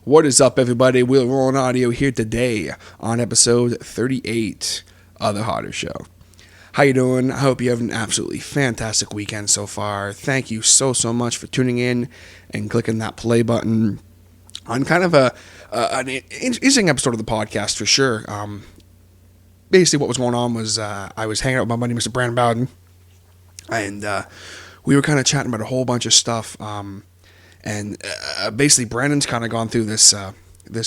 What is up, everybody? Will Rolling Audio here today on episode 38 of the Hodder Show. How you doing? I hope you have an absolutely fantastic weekend so far. Thank you so much for tuning in and clicking that play button on kind of an interesting episode of the podcast for sure. Basically, what was going on was I was hanging out with my buddy, Mr. Brandon Bowden, and we were kind of chatting about a whole bunch of stuff. And basically, Brandon's kind of gone through this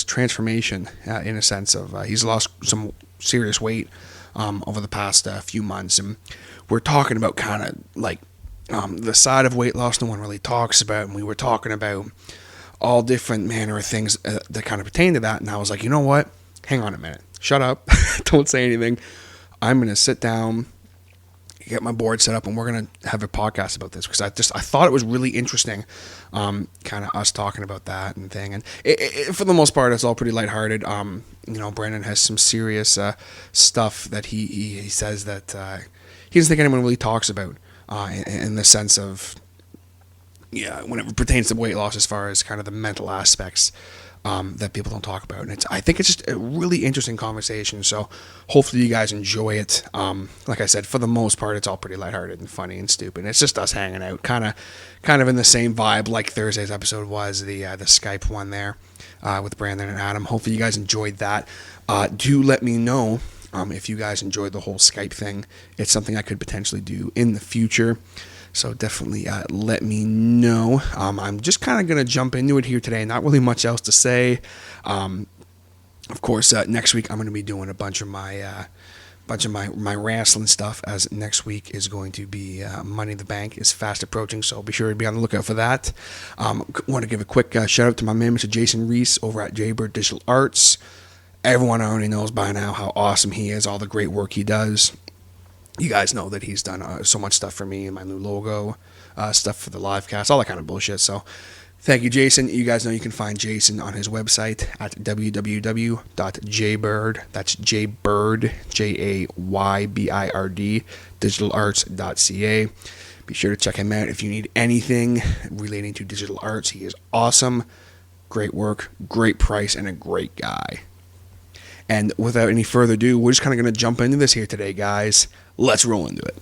transformation in a sense of he's lost some serious weight over the past few months, and we're talking about kind of like the side of weight loss no one really talks about, and we were talking about all different manner of things that kind of pertain to that. And I was like, you know what? Hang on a minute. Shut up. Don't say anything. I'm gonna sit down, get my board set up, and we're going to have a podcast about this because I thought it was really interesting, kind of us talking about that and thing. And for the most part, it's all pretty lighthearted. Brandon has some serious stuff that he says that he doesn't think anyone really talks about in the sense of, when it pertains to weight loss as far as kind of the mental aspects that people don't talk about. And I think it's just a really interesting conversation. So hopefully you guys enjoy it. Like I said, for the most part, it's all pretty lighthearted and funny and stupid. It's just us hanging out, kind of in the same vibe like Thursday's episode was, the Skype one there with Brandon and Adam. Hopefully you guys enjoyed that. Do let me know if you guys enjoyed the whole Skype thing. It's something I could potentially do in the future. So definitely let me know. I'm just kind of going to jump into it here today. Not really much else to say. Of course, next week I'm going to be doing a bunch of my wrestling stuff, as next week is going to be Money in the Bank is fast approaching. So be sure to be on the lookout for that. Want to give a quick shout out to my man, Mr. Jason Reese over at Jaybird Digital Arts. Everyone already knows by now how awesome he is, all the great work he does. You guys know that he's done so much stuff for me and my new logo, stuff for the live cast, all that kind of bullshit. So thank you, Jason. You guys know you can find Jason on his website at www.jaybird, that's Jaybird, Jaybird, digitalarts.ca. Be sure to check him out if you need anything relating to digital arts. He is awesome, great work, great price, and a great guy. And without any further ado, we're just kind of going to jump into this here today, guys. Let's roll into it.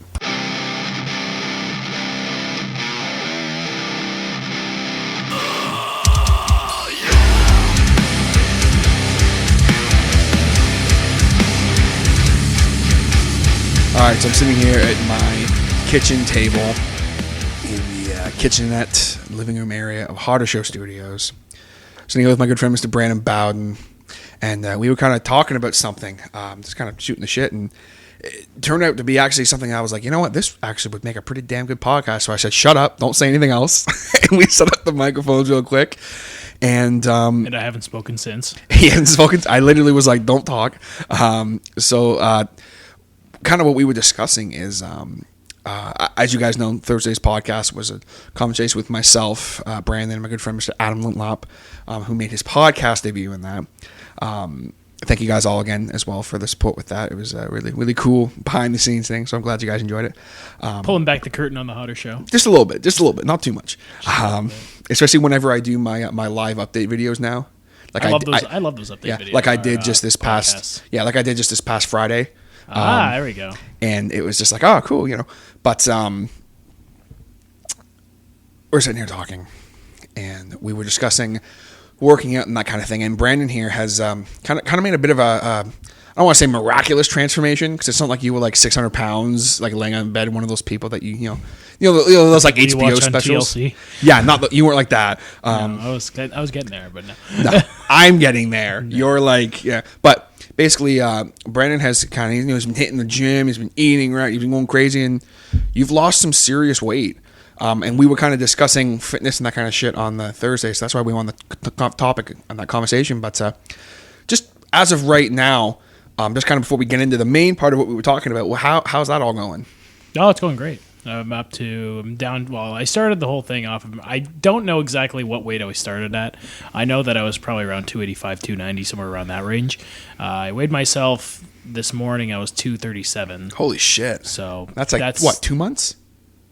Alright, so I'm sitting here at my kitchen table in the kitchenette living room area of Hodder Show Studios. Sitting here with my good friend, Mr. Brandon Bowden. And we were kind of talking about something, just kind of shooting the shit, and it turned out to be actually something I was like, you know what, this actually would make a pretty damn good podcast. So I said, shut up, don't say anything else. And we set up the microphones real quick. And I haven't spoken since. He hadn't spoken. I literally was like, don't talk. So kind of what we were discussing is, as you guys know, Thursday's podcast was a conversation with myself, Brandon, and my good friend, Mr. Adam Lintlop, who made his podcast debut in that. Thank you guys all again as well for the support with that. It was a really, really cool behind the scenes thing. So I'm glad you guys enjoyed it. Pulling back the curtain on the Hodder Show. Just a little bit, not too much. Especially whenever I do my live update videos now. Like I love those update videos. Like I did just this past, Friday. There we go. And it was just like, oh, cool, But we're sitting here talking, and we were discussing working out and that kind of thing. And Brandon here has kind of made a bit of I don't want to say miraculous transformation, because it's not like you were like 600 pounds, like laying on bed, one of those people that you know those like HBO specials. TLC. Yeah, you weren't like that. No, I was getting there, but no. No, I'm getting there. No. You're like, yeah, but basically, Brandon has kind of he's been hitting the gym, he's been eating right, he's been going crazy, and you've lost some serious weight. And we were kind of discussing fitness and that kind of shit on the Thursday, so that's why we were on the topic on that conversation. But just as of right now, just kind of before we get into the main part of what we were talking about, well, how's that all going? Oh, it's going great. I'm down. Well, I started the whole thing off of, I don't know exactly what weight I started at. I know that I was probably around 285, 290, somewhere around that range. I weighed myself this morning. I was 237. Holy shit. So that's what, 2 months?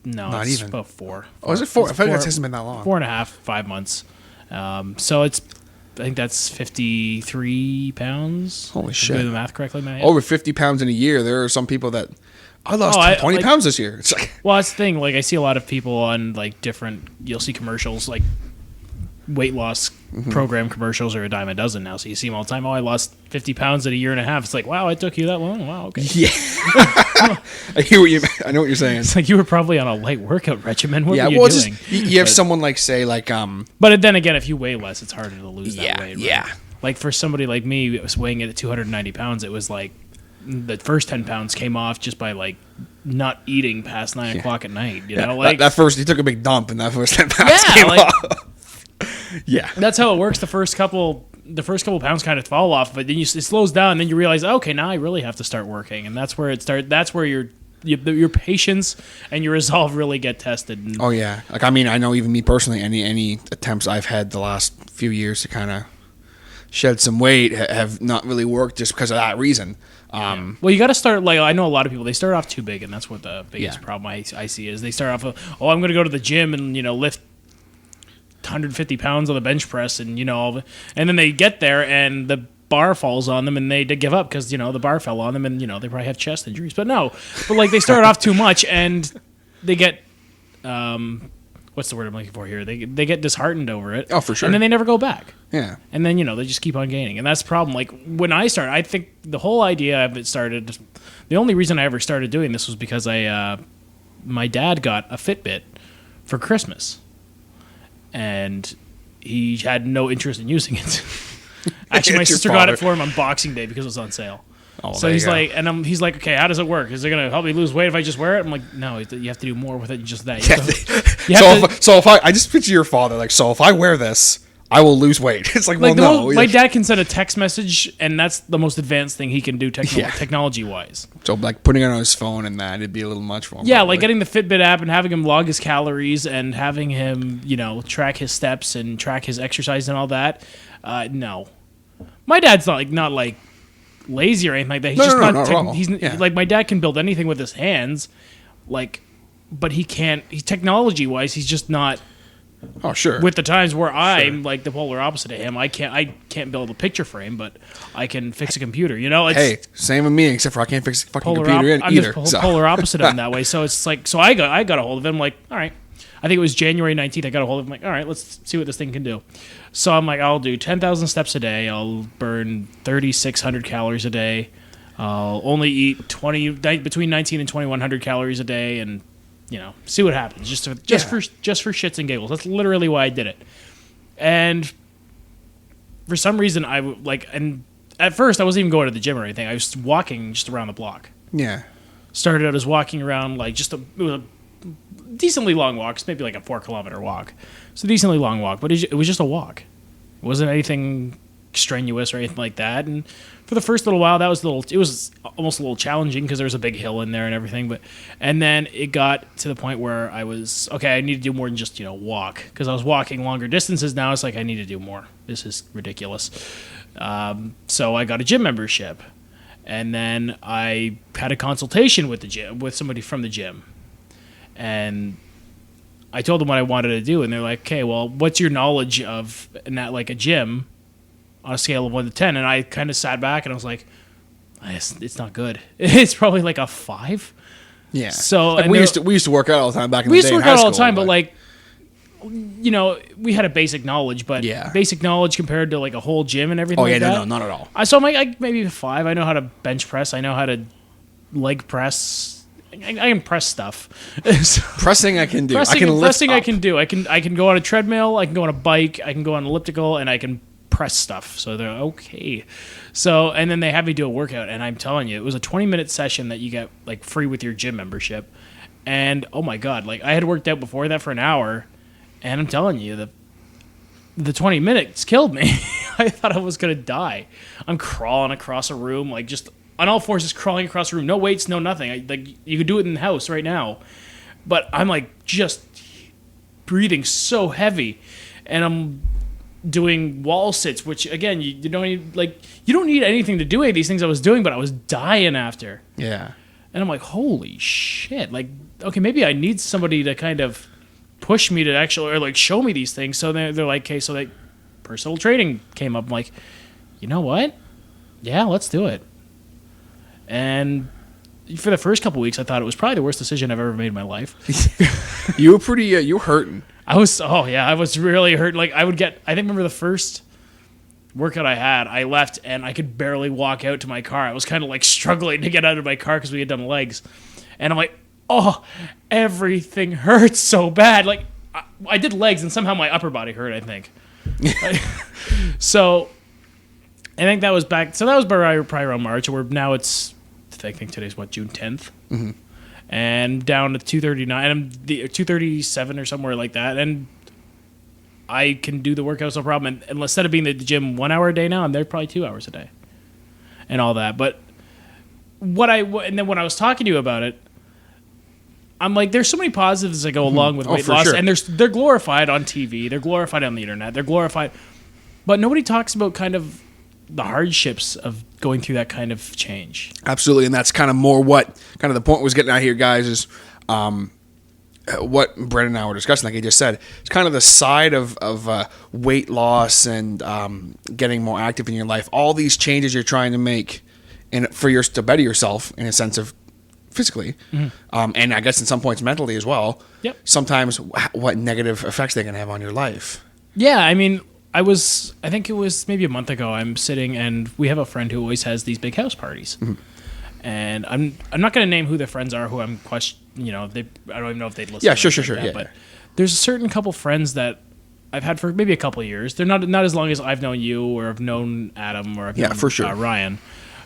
No, not it's even about 4. Oh, is it 4? I feel like it hasn't been that long. 4.5, 5 months. So it's I think that's 53 pounds. Holy If shit. I'm doing the math correctly, in my head. Over 50 pounds in a year. There are some people that I lost 20 pounds this year. It's like, well, that's the thing. Like, I see a lot of people on like different. You'll see commercials like weight loss program commercials are a dime a dozen now. So you see them all the time. Oh, I lost 50 pounds in a year and a half. It's like, wow, it took you that long. Wow, okay. yeah. I know what you're saying. It's like you were probably on a light workout regimen. What were you well, doing? just you have someone like say like But then again, if you weigh less, it's harder to lose that weight. Right? Yeah. Like for somebody like me, weighing it at 290 pounds, it was like the first 10 pounds came off just by like not eating past 9 o'clock at night. You know, like that first, you took a big dump, and that first 10 pounds came off. Yeah, that's how it works. The first couple pounds kind of fall off, but then it slows down, and then you realize, okay, now I really have to start working, and that's where it starts. That's where your patience and your resolve really get tested. And oh yeah, like I mean, I know even me personally, any attempts I've had the last few years to kind of shed some weight have not really worked just because of that reason. Well, you got to start, like, I know a lot of people, they start off too big, and that's what the biggest problem I see is they start off with, I'm going to go to the gym and, lift 150 pounds on the bench press and, and then they get there and the bar falls on them and they give up because, the bar fell on them and, they probably have chest injuries. But like they start off too much and they get, what's the word I'm looking for here? They get disheartened over it. Oh, for sure. And then they never go back. Yeah. And then, they just keep on gaining. And that's the problem. Like, when I started, I think the whole idea of it started, the only reason I ever started doing this was because my dad got a Fitbit for Christmas. And he had no interest in using it. Actually, my sister got it for him on Boxing Day because it was on sale. Oh, so he's like, he's like, okay, how does it work? Is it going to help me lose weight if I just wear it? I'm like, no, you have to do more with it than just that. So if I just picture your father, like, so if I wear this, I will lose weight. It's like well, no. My dad can send a text message, and that's the most advanced thing he can do technology-wise. So, like, putting it on his phone and that, it'd be a little much for him. Yeah, probably. like getting the Fitbit app and having him log his calories and having him, track his steps and track his exercise and all that. No. My dad's not like lazy or anything like that. He's just not at all. He's like, my dad can build anything with his hands, like, but he can't. Technology-wise, he's just not. Oh, sure. With the times where I'm like the polar opposite of him, I can't build a picture frame, but I can fix a computer. It's, hey, same with me, except for I can't fix a fucking computer either. I'm the polar opposite of him that way. So it's like, I got a hold of him. Like, all right, I think it was January 19th. I got a hold of him. Like, all right, let's see what this thing can do. So I'm like, I'll do 10,000 steps a day. I'll burn 3,600 calories a day. I'll only eat between 19 and 2,100 calories a day, and see what happens. Just for shits and giggles. That's literally why I did it. And for some reason, and at first I wasn't even going to the gym or anything. I was walking just around the block. Yeah. Started out as walking around it was a decently long walk. It's maybe like a 4-kilometer walk. It's a decently long walk, but it was just a walk. It wasn't anything strenuous or anything like that. And for the first little while, it was almost a little challenging because there was a big hill in there and everything. And then it got to the point where I was, okay, I need to do more than just, walk. Because I was walking longer distances now. It's like, I need to do more. This is ridiculous. So I got a gym membership. And then I had a consultation with somebody from the gym. And I told them what I wanted to do. And they're like, okay, well, what's your knowledge of like a gym on a scale of 1 to 10? And I kind of sat back and I was like, it's not good. It's probably like a 5. Yeah. So like we used to work out all the time back in the day. We used to work out all the time, but like, we had a basic knowledge, but basic knowledge compared to like a whole gym and everything. Oh yeah, no, not at all. So I'm like maybe a 5. I know how to bench press. I know how to leg press. I can press stuff. Pressing I can do. Pressing I can do. I can go on a treadmill. I can go on a bike. I can go on an elliptical, and I can press stuff. So they're okay. So, and then they have me do a workout, and I'm telling you, it was a 20-minute session that you get like free with your gym membership. And oh my god, like I had worked out before that for an hour, and I'm telling you, the 20 minutes killed me. I thought I was gonna die. I'm crawling across a room, like just on all fours, just crawling across the room. No weights, no nothing. Like you could do it in the house right now, but I'm like just breathing so heavy, and I'm doing wall sits, which again you don't need anything to do any of these things I was doing, but I was dying after. Yeah. And I'm like, holy shit! Like, okay, maybe I need somebody to kind of push me to actually or like show me these things. So they're like, okay, so personal training came up. I'm like, you know what? Yeah, let's do it. And for the first couple weeks, I thought it was probably the worst decision I've ever made in my life. You were pretty, you were hurting. I was really hurt. Like, I remember the first workout I had, I left and I could barely walk out to my car. I was kind of like struggling to get out of my car because we had done legs. And I'm like, oh, everything hurts so bad. Like, I did legs and somehow my upper body hurt, I think. So, I think that was back. So that was probably around March. Or now it's, I think today's what, June 10th? Mm-hmm. And down to 239, and 237 or somewhere like that. And I can do the workouts no problem. And instead of being at the gym 1 hour a day now, I'm there probably 2 hours a day, and all that. But and then when I was talking to you about it, I'm like, there's so many positives that go along with weight loss, sure. and they're glorified on TV, they're glorified on the internet, they're glorified, but nobody talks about kind of the hardships of going through that kind of change. Absolutely, and that's kind of more what kind of the point was getting at here, guys, is what Brett and I were discussing, like I just said. It's kind of the side of weight loss and getting more active in your life. All these changes you're trying to make to better yourself in a sense of physically, and I guess in some points mentally as well. Yep. Sometimes what negative effects they can have on your life. Yeah, I mean, I think it was maybe a month ago, I'm sitting and we have a friend who always has these big house parties. Mm-hmm. And I'm not going to name who the friends are who I'm I don't even know if they'd listen. Yeah, sure. Yeah, but there's a certain couple friends that I've had for maybe a couple of years. They're not as long as I've known you or I've known Adam or I've known for sure. Ryan.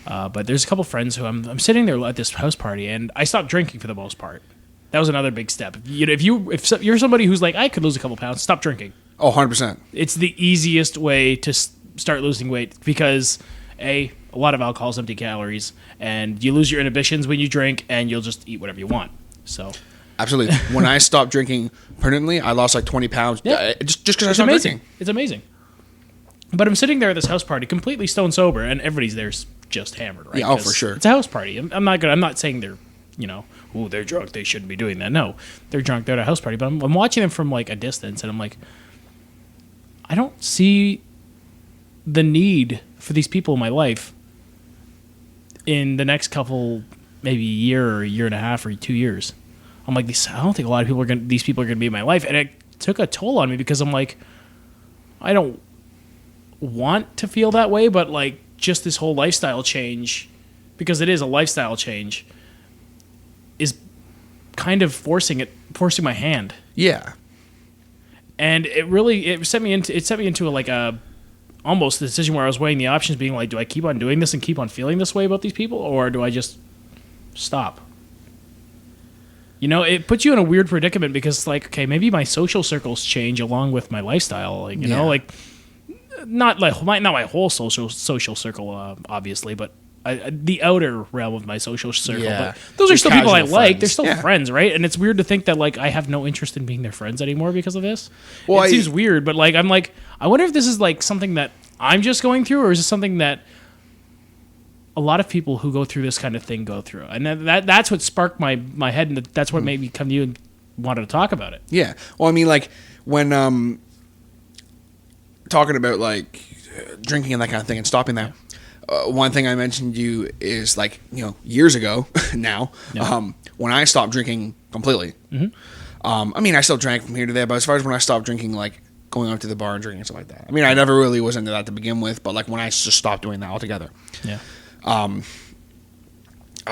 But there's a couple friends who I'm sitting there at this house party, and I stopped drinking for the most part. That was another big step. If you're somebody who's like, I could lose a couple pounds, stop drinking. Oh, 100%. It's the easiest way to start losing weight because a lot of alcohol is empty calories, and you lose your inhibitions when you drink, and you'll just eat whatever you want. So, absolutely. When I stopped drinking permanently, I lost like 20 pounds. Yeah. Just because I stopped drinking. It's amazing. But I'm sitting there at this house party, completely stone sober, and everybody's there's just hammered, right? Yeah, for sure. It's a house party. I'm not saying they're, they're drunk. They shouldn't be doing that. No, they're drunk. They're at a house party. But I'm watching them from like a distance, and I'm like, I don't see the need for these people in my life in the next couple, maybe year or a year and a half or 2 years. I'm like, I don't think a lot of these people are going to be in my life. And it took a toll on me because I'm like, I don't want to feel that way, but like just this whole lifestyle change, because it is a lifestyle change, is kind of forcing my hand. Yeah. And it set me into like almost a decision where I was weighing the options, being like, do I keep on doing this and keep on feeling this way about these people, or do I just stop? It puts you in a weird predicament because, like, okay, maybe my social circles change along with my lifestyle. Like, like not my whole social circle, obviously, but the outer realm of my social circle. Yeah. But those are still people I like. Friends. They're still friends, right? And it's weird to think that like I have no interest in being their friends anymore because of this. Well, it seems weird, but like I'm like, I wonder if this is like something that I'm just going through, or is it something that a lot of people who go through this kind of thing go through? And that's what sparked my head, and that's what made me come to you and wanted to talk about it. Yeah. Well, I mean, like when talking about like drinking and that kind of thing and stopping that. One thing I mentioned to you is like, years ago now, when I stopped drinking completely, I mean, I still drank from here to there, but as far as when I stopped drinking, like going out to the bar and drinking and stuff like that, I mean, I never really was into that to begin with, but like when I just stopped doing that altogether, I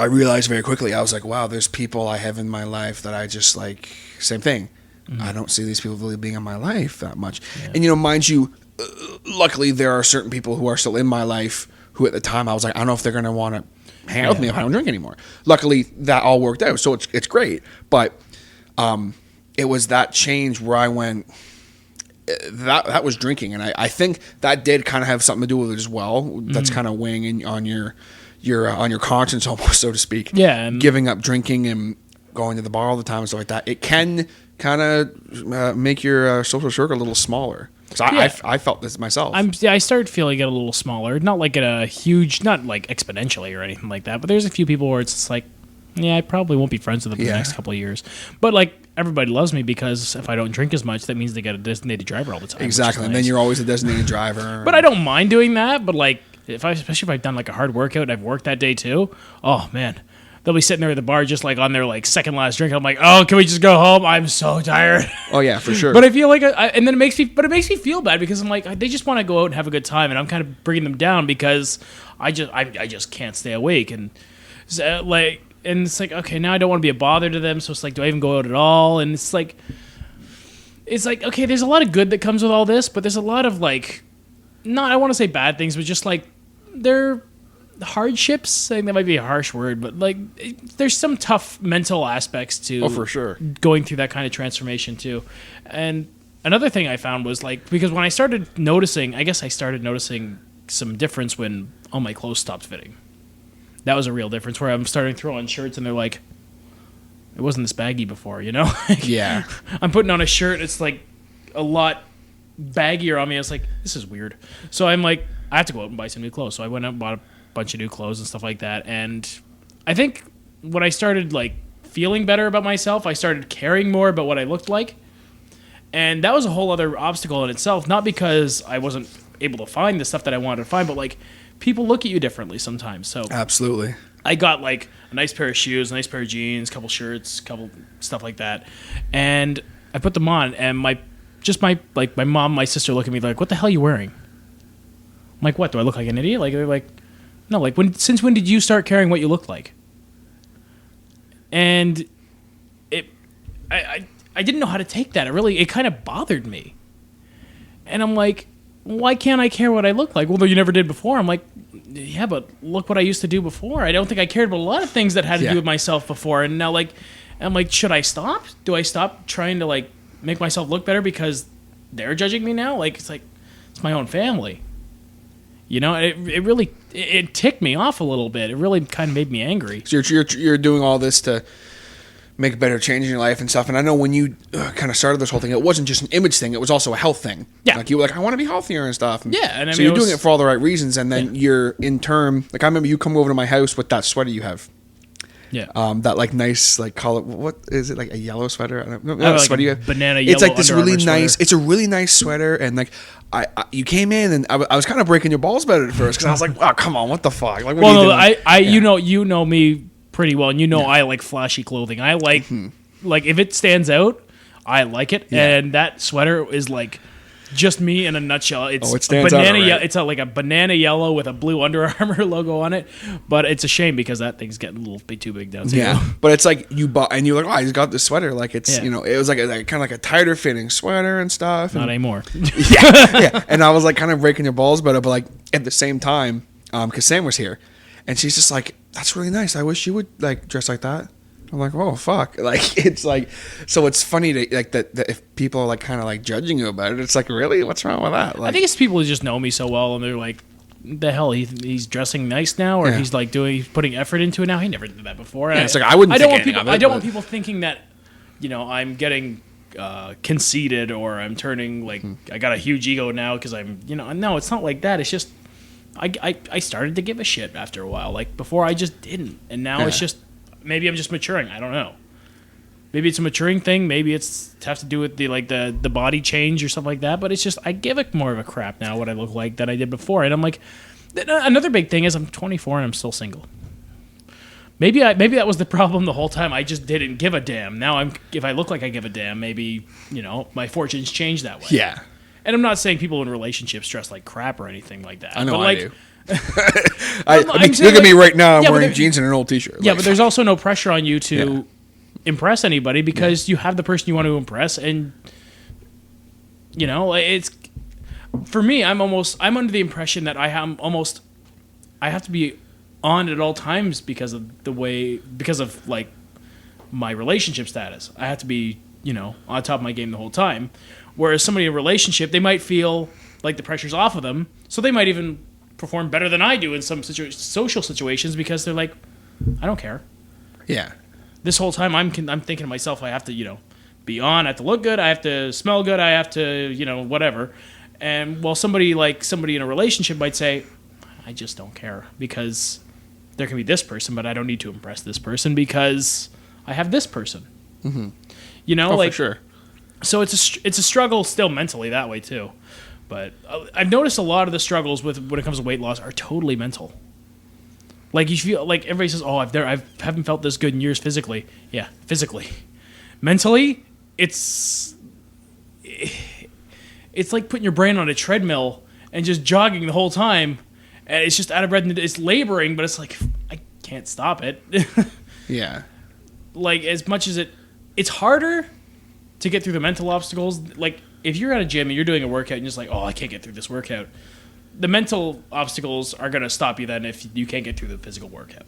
realized very quickly, I was like, wow, there's people I have in my life that I just like, same thing. I don't see these people really being in my life that much. Yeah. And, mind you, luckily there are certain people who are still in my life who at the time I was like, I don't know if they're going to want to hang out with me if I don't drink anymore. Luckily, that all worked out, so it's great. But it was that change where I went, that was drinking. And I think that did kind of have something to do with it as well. That's kind of weighing in on your conscience almost, so to speak. Yeah. And giving up drinking and going to the bar all the time and stuff like that. It can kind of make your social circle a little smaller. So I felt this myself. I started feeling it a little smaller, not like at a huge, not like exponentially or anything like that, but there's a few people where it's just like, yeah, I probably won't be friends with them for the next couple of years. But like everybody loves me because if I don't drink as much, that means they get a designated driver all the time. Exactly, and then you're always a designated driver. But I don't mind doing that. But like, especially if I've done like a hard workout and I've worked that day too. Oh man, they'll be sitting there at the bar just like on their like second last drink. I'm like, oh, can we just go home? I'm so tired. Oh yeah, for sure. But I feel like, and then it makes me feel bad because I'm like, they just want to go out and have a good time, and I'm kind of bringing them down because I just can't stay awake, and so, like, and it's like, okay, now I don't want to be a bother to them, so it's like, do I even go out at all? And it's like, okay, there's a lot of good that comes with all this, but there's a lot of like, not, I want to say bad things, but just like, they're hardships. I think that might be a harsh word, but like, there's some tough mental aspects to oh, for sure, going through that kind of transformation too. And another thing I found was like, because when I started noticing, I guess I started noticing some difference when all my clothes stopped fitting. That was a real difference where I'm starting to throw on shirts and they're like, it wasn't this baggy before, you know? Yeah. I'm putting on a shirt, it's like a lot baggier on me. I was like, this is weird. So I'm like, I have to go out and buy some new clothes. So I went out and bought a bunch of new clothes and stuff like that. And I think when I started like feeling better about myself, I started caring more about what I looked like. And that was a whole other obstacle in itself, not because I wasn't able to find the stuff that I wanted to find, but like, people look at you differently sometimes. So absolutely, I got like a nice pair of shoes, a nice pair of jeans, couple shirts, couple stuff like that, and I put them on. And my mom, my sister look at me like, "What the hell are you wearing?" I'm like, "What? Do I look like an idiot?" Like they're like, "No, like since when did you start caring what you look like?" And I didn't know how to take that. It kind of bothered me, and I'm like, why can't I care what I look like? Well, you never did before. I'm like, yeah, but look what I used to do before. I don't think I cared about a lot of things that had to do with myself before. And now, like, I'm like, should I stop? Do I stop trying to, like, make myself look better because they're judging me now? Like, it's my own family. You know, it really ticked me off a little bit. It really kind of made me angry. So you're doing all this to make a better change in your life and stuff. And I know when you kind of started this whole thing, it wasn't just an image thing; it was also a health thing. Yeah, like you were like, I want to be healthier and stuff. And yeah, and I so mean, you're doing it for all the right reasons, and then you're in turn. Like I remember you come over to my house with that sweater you have. Yeah. That like nice like color. What is it, like a yellow sweater? I don't know. Like sweater you have. Banana yellow. It's like this Under really Armour nice. sweater. It's a really nice sweater, and like you came in and I was kind of breaking your balls about it at first because I was like, oh come on, what the fuck? Like, what are you doing? You know me pretty well, and I like flashy clothing. I like like if it stands out, I like it, and that sweater is like just me in a nutshell. It's it stands out, right? It's like a banana yellow with a blue Under Armour logo on it, but it's a shame because that thing's getting a little bit too big down. Yeah, but it's like you bought and you're like, oh, I just got this sweater. Like it's it was like kind of like a tighter fitting sweater and stuff. Not anymore. yeah. And I was like kind of breaking your balls about it, but like at the same time, because Sam was here, and she's just like, that's really nice. I wish you would like dress like that. I'm like, oh fuck! Like it's like, so it's funny to like that if people are like kind of like judging you about it, it's like, really, what's wrong with that? Like, I think it's people who just know me so well, and they're like, the hell, he's dressing nice now, or he's like he's putting effort into it now. He never did that before. Yeah, it's like I don't want people thinking that, I'm getting conceited or I'm turning like I got a huge ego now because I'm no, it's not like that. It's just I started to give a shit after a while. Like before, I just didn't, and now it's just. Maybe I'm just maturing. I don't know. Maybe it's a maturing thing. Maybe it's have to do with the body change or something like that. But it's just I give it more of a crap now what I look like than I did before. And I'm like, another big thing is I'm 24 and I'm still single. Maybe that was the problem the whole time. I just didn't give a damn. Now if I look like I give a damn, maybe my fortunes change that way. Yeah. And I'm not saying people in relationships dress like crap or anything like that. I know, but I do. Look at me right now. I'm wearing jeans and an old t-shirt. Yeah, but there's also no pressure on you to impress anybody because you have the person you want to impress, and it's for me. I'm under the impression that I have to be on at all times because of like my relationship status. I have to be on top of my game the whole time. Whereas somebody in a relationship, they might feel like the pressure's off of them, so they might even perform better than I do in some social situations because they're like, I don't care. Yeah. This whole time I'm thinking to myself, I have to be on, I have to look good, I have to smell good, I have to whatever. And while somebody in a relationship might say, I just don't care because there can be this person, but I don't need to impress this person because I have this person. Mm-hmm. You know, For sure. So it's a struggle still mentally that way too. But I've noticed a lot of the struggles when it comes to weight loss are totally mental. Like you feel like everybody says, "Oh, I haven't felt this good in years physically." Yeah, physically. Mentally, it's like putting your brain on a treadmill and just jogging the whole time, and it's just out of breath. And it's laboring, but it's like I can't stop it. Yeah. Like as much as it's harder to get through the mental obstacles. Like if you're at a gym and you're doing a workout and you're just like, "Oh, I can't get through this workout." The mental obstacles are going to stop you then if you can't get through the physical workout.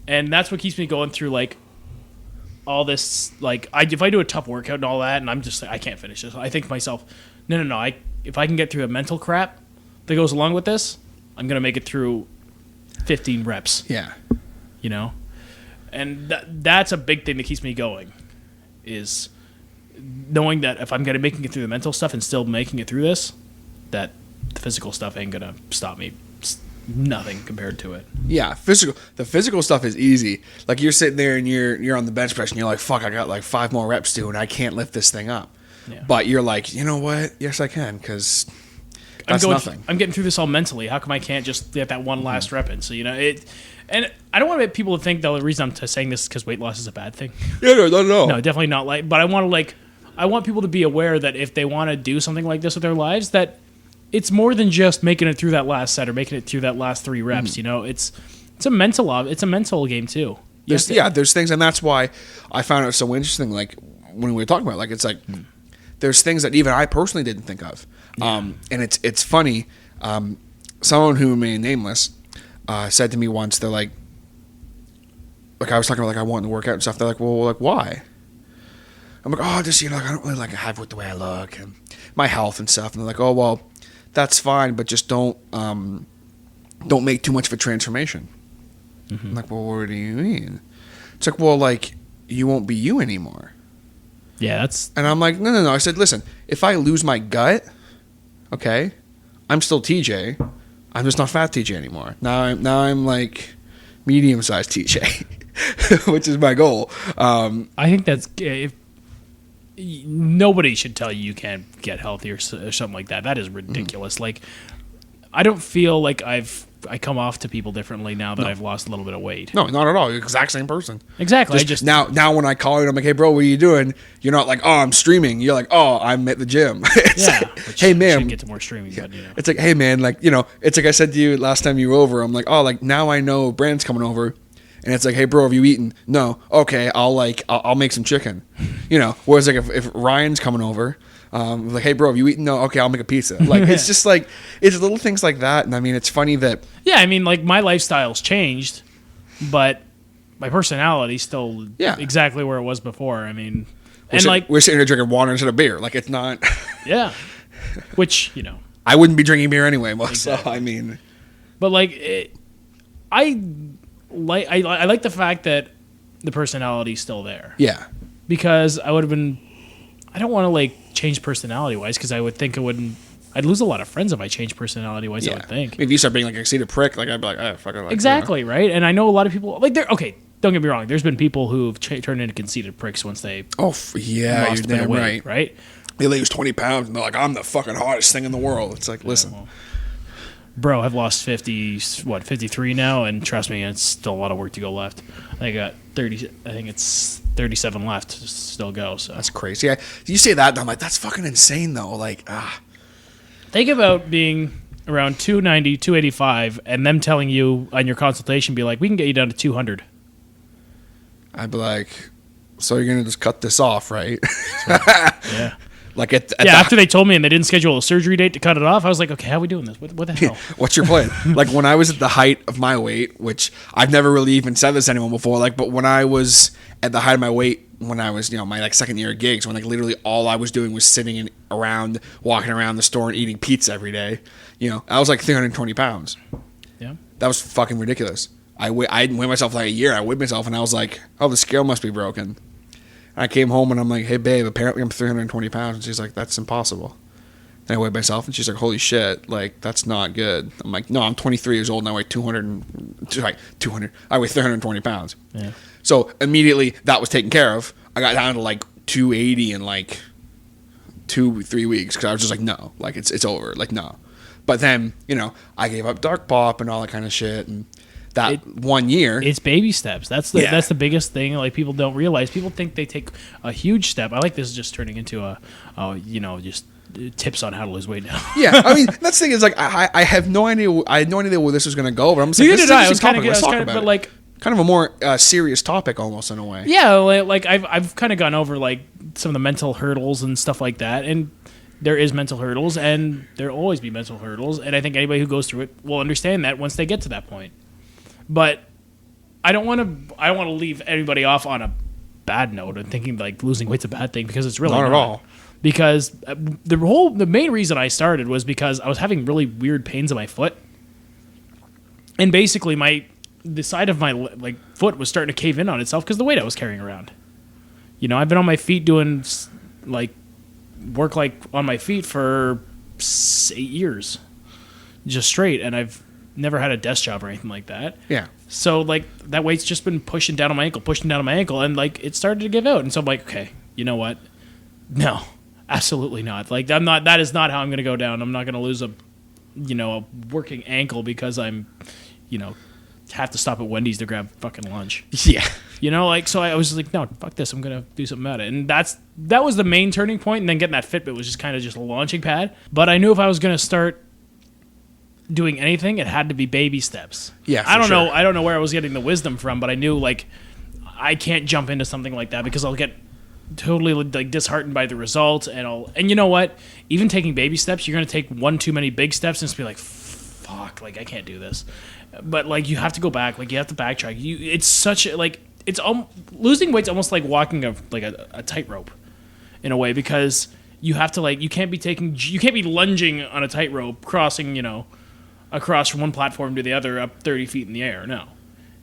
And that's what keeps me going through, like, all this, like, if I do a tough workout and all that, and I'm just like, I can't finish this, I think to myself, no, if I can get through the mental crap that goes along with this, I'm going to make it through 15 reps. Yeah. You know? And that's a big thing that keeps me going, is knowing that if I'm making it through the mental stuff and still making it through this, that the physical stuff ain't gonna stop me. It's nothing compared to it. Yeah, the physical stuff is easy. Like you're sitting there and you're on the bench press and you're like, fuck, I got like 5 more reps to and I can't lift this thing up. Yeah. But you're like, you know what? Yes, I can, because that's nothing. I'm getting through this all mentally. How come I can't just get that one last rep in? So, you know, and I don't want to people to think the reason I'm saying this is because weight loss is a bad thing. Yeah, no. No, definitely not. But I want people to be aware that if they want to do something like this with their lives, that it's more than just making it through that last set or making it through that last 3 reps. You know, it's a mental game too. There's things, and that's why I found it so interesting. Like when we were talking about it, like it's like there's things that even I personally didn't think of. Yeah. And it's funny. Someone who remained nameless said to me once, they're like I was talking about like I wanted to work out and stuff. They're like, well, like why? I'm like, oh, just, you know, like, I don't really like have with the way I look and my health and stuff. And they're like, oh, well, that's fine, but just don't make too much of a transformation. Mm-hmm. I'm like, well, what do you mean? It's like, well, like, you won't be you anymore. Yeah, that's... And I'm like, no. I said, listen, if I lose my gut, okay, I'm still TJ. I'm just not fat TJ anymore. Now I'm like medium-sized TJ, which is my goal. I think that's... Nobody should tell you can't get healthy or something like that. That is ridiculous. Mm-hmm. Like, I don't feel like I come off to people differently now that I've lost a little bit of weight. No, not at all. You're the exact same person. Exactly. Just now when I call you, I'm like, hey, bro, what are you doing? You're not like, oh, I'm streaming. You're like, oh, I'm at the gym. Like, hey, man. Should get to more streaming, but, you know. It's like, hey, man, like, you know, it's like I said to you last time you were over. I'm like, oh, like, now I know Brandon's coming over. And it's like, hey, bro, have you eaten? No. Okay, I'll make some chicken. You know, whereas like if Ryan's coming over, like, hey, bro, have you eaten? No. Okay, I'll make a pizza. Like, it's just like, it's little things like that. And I mean, it's funny that... Yeah, I mean, like, my lifestyle's changed, but my personality's still exactly where it was before. I mean, we're sitting here drinking water instead of beer. Like, it's not... Yeah. Which, you know... I wouldn't be drinking beer anyway, exactly. So, I mean... But, like, I like the fact that the personality's still there. Yeah. Because I would have been... I don't want to, like, change personality-wise, because I would think I'd lose a lot of friends if I changed personality-wise, I would think. I mean, if you start being, like, a conceited prick, like, I'd be like, oh, fuck it. Like, exactly, you know. Right? And I know a lot of people... Like, okay, don't get me wrong. There's been people who've turned into conceited pricks once they... Oh, yeah, you're damn weight, right? They lose 20 pounds, and they're like, I'm the fucking hottest thing in the world. It's like, listen... Well, bro, I've lost 53 now, and trust me, it's still a lot of work to go left. I got 30. I think it's 37 left to still go. So that's crazy. You say that, and I'm like, that's fucking insane, though. Like, think about being around 290, 285, and them telling you on your consultation, be like, we can get you down to 200. I'd be like, so you're gonna just cut this off, right? Yeah. Like after they told me and they didn't schedule a surgery date to cut it off, I was like, okay, how are we doing this? What the hell? What's your plan? Like when I was at the height of my weight, which I've never really even said this to anyone before, like, but when I was at the height of my weight, when I was, you know, my like second year of gigs, when like literally all I was doing was sitting around, walking around the store and eating pizza every day, you know, I was like 320 pounds. Yeah. That was fucking ridiculous. I didn't weigh myself like a year. I weighed myself and I was like, oh, the scale must be broken. I came home and I'm like, hey, babe, apparently I'm 320 pounds. And she's like, that's impossible. And I weighed myself and she's like, holy shit, like, that's not good. I'm like, no, I'm 23 years old and I weigh 220 sorry, 200. I weigh 320 pounds. Yeah. So immediately that was taken care of. I got down to like 280 in like 2-3 weeks because I was just like, no, like it's over, like no. But then I gave up dark pop and all that kind of shit, and that 1 year. It's baby steps. That's the biggest thing. Like people don't realize. People think they take a huge step. I like this is just turning into just tips on how to lose weight now. Yeah, I mean that's the thing is like I have no idea. I had no idea where this was going to go. But I'm just like, Neither did I. Let's talk about but it. like kind of a more serious topic almost in a way. Yeah, like I've kind of gone over like some of the mental hurdles and stuff like that, and there is mental hurdles, and there'll always be mental hurdles, and I think anybody who goes through it will understand that once they get to that point. But I don't want to leave everybody off on a bad note and thinking like losing weight's a bad thing, because it's really not at all. Because the main reason I started was because I was having really weird pains in my foot, and basically the side of my foot was starting to cave in on itself because the weight I was carrying around. I've been on my feet doing work on my feet for 8 years, just straight, and I've never had a desk job or anything like that. Yeah. So that weight's just been pushing down on my ankle, and it started to give out. And so I'm like, okay, you know what? No, absolutely not. That is not how I'm going to go down. I'm not going to lose a working ankle because I'm, have to stop at Wendy's to grab fucking lunch. Yeah. So I was like, no, fuck this. I'm going to do something about it. And that was the main turning point. And then getting that Fitbit was just kind of just a launching pad. But I knew if I was going to start doing anything, it had to be baby steps. Yeah, I don't know where I was getting the wisdom from, but I knew I can't jump into something like that because I'll get totally disheartened by the results, and you know what? Even taking baby steps, you're going to take one too many big steps and just be like, fuck, I can't do this. But you have to go back, you have to backtrack. It's such losing weight's almost like walking a tightrope in a way, because you have to you can't be lunging on a tightrope crossing across from one platform to the other up 30 feet in the air. No,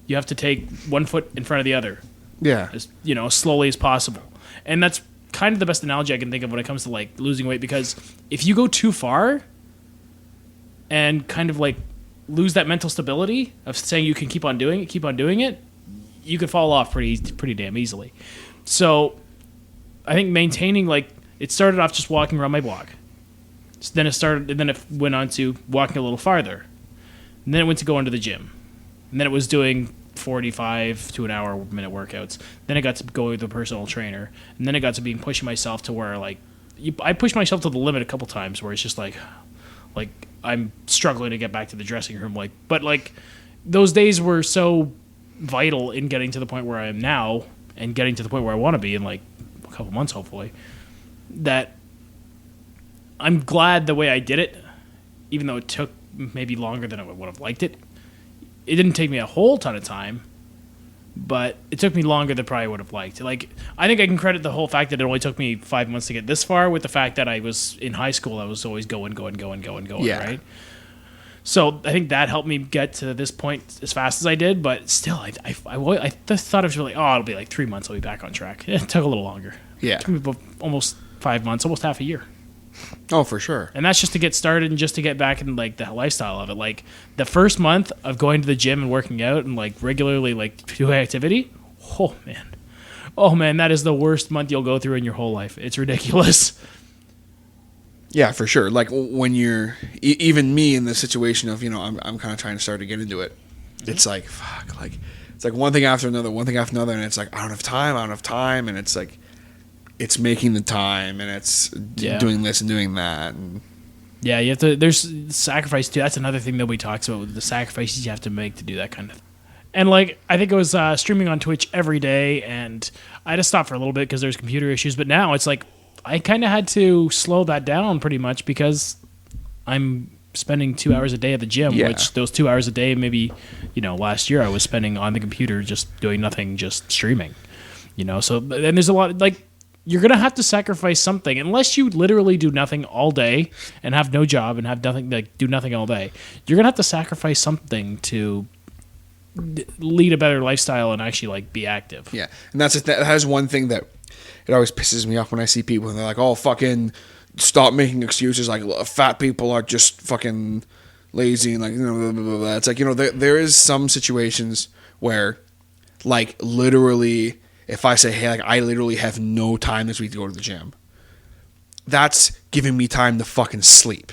you have to take one foot in front of the other. Yeah, as slowly as possible. And that's kind of the best analogy I can think of when it comes to losing weight, because if you go too far and kind of lose that mental stability of saying you can keep on doing it, you could fall off pretty damn easily. So I think maintaining it started off just walking around my block. So then it went on to walking a little farther. And then it went to going to the gym. And then it was doing 45 to an hour minute workouts. Then I got to go with a personal trainer, and then I got to being pushing myself to where I pushed myself to the limit a couple times where it's just like I'm struggling to get back to the dressing room. But those days were so vital in getting to the point where I am now and getting to the point where I want to be in a couple months, hopefully, that I'm glad the way I did it, even though it took maybe longer than I would have liked it. It didn't take me a whole ton of time, but it took me longer than probably would have liked. I think I can credit the whole fact that it only took me 5 months to get this far with the fact that I was in high school. I was always going, yeah. Right? So I think that helped me get to this point as fast as I did, but still, I just thought it was really, it'll be 3 months, I'll be back on track. It took a little longer. Yeah. It took me almost 5 months, almost half a year. Oh, for sure. And that's just to get started and just to get back in the lifestyle of it. The first month of going to the gym and working out and regularly doing activity, oh man, that is the worst month you'll go through in your whole life. It's ridiculous. Yeah, for sure. When you're even me in the situation of I'm kind of trying to start to get into it. Mm-hmm. It's fuck, it's one thing after another, and it's I don't have time, and it's making the time, and it's doing this and doing that. And yeah, you have to. There's sacrifice too. That's another thing nobody talks about, the sacrifices you have to make to do that kind of thing. And I think I was streaming on Twitch every day, and I had to stop for a little bit because there's computer issues. But now it's I kind of had to slow that down pretty much because I'm spending 2 hours a day at the gym, which those 2 hours a day, maybe last year I was spending on the computer just doing nothing, just streaming. So and there's a lot you're going to have to sacrifice something unless you literally do nothing all day and have no job and have nothing, do nothing all day. You're going to have to sacrifice something to lead a better lifestyle and actually be active. Yeah. And that is one thing that it always pisses me off when I see people and they're oh, fucking stop making excuses. Fat people are just fucking lazy and like, you know, blah, blah, blah, blah. It's like, you know, there is some situations where, like, literally, if I say, hey, like, I literally have no time this week to go to the gym, that's giving me time to fucking sleep.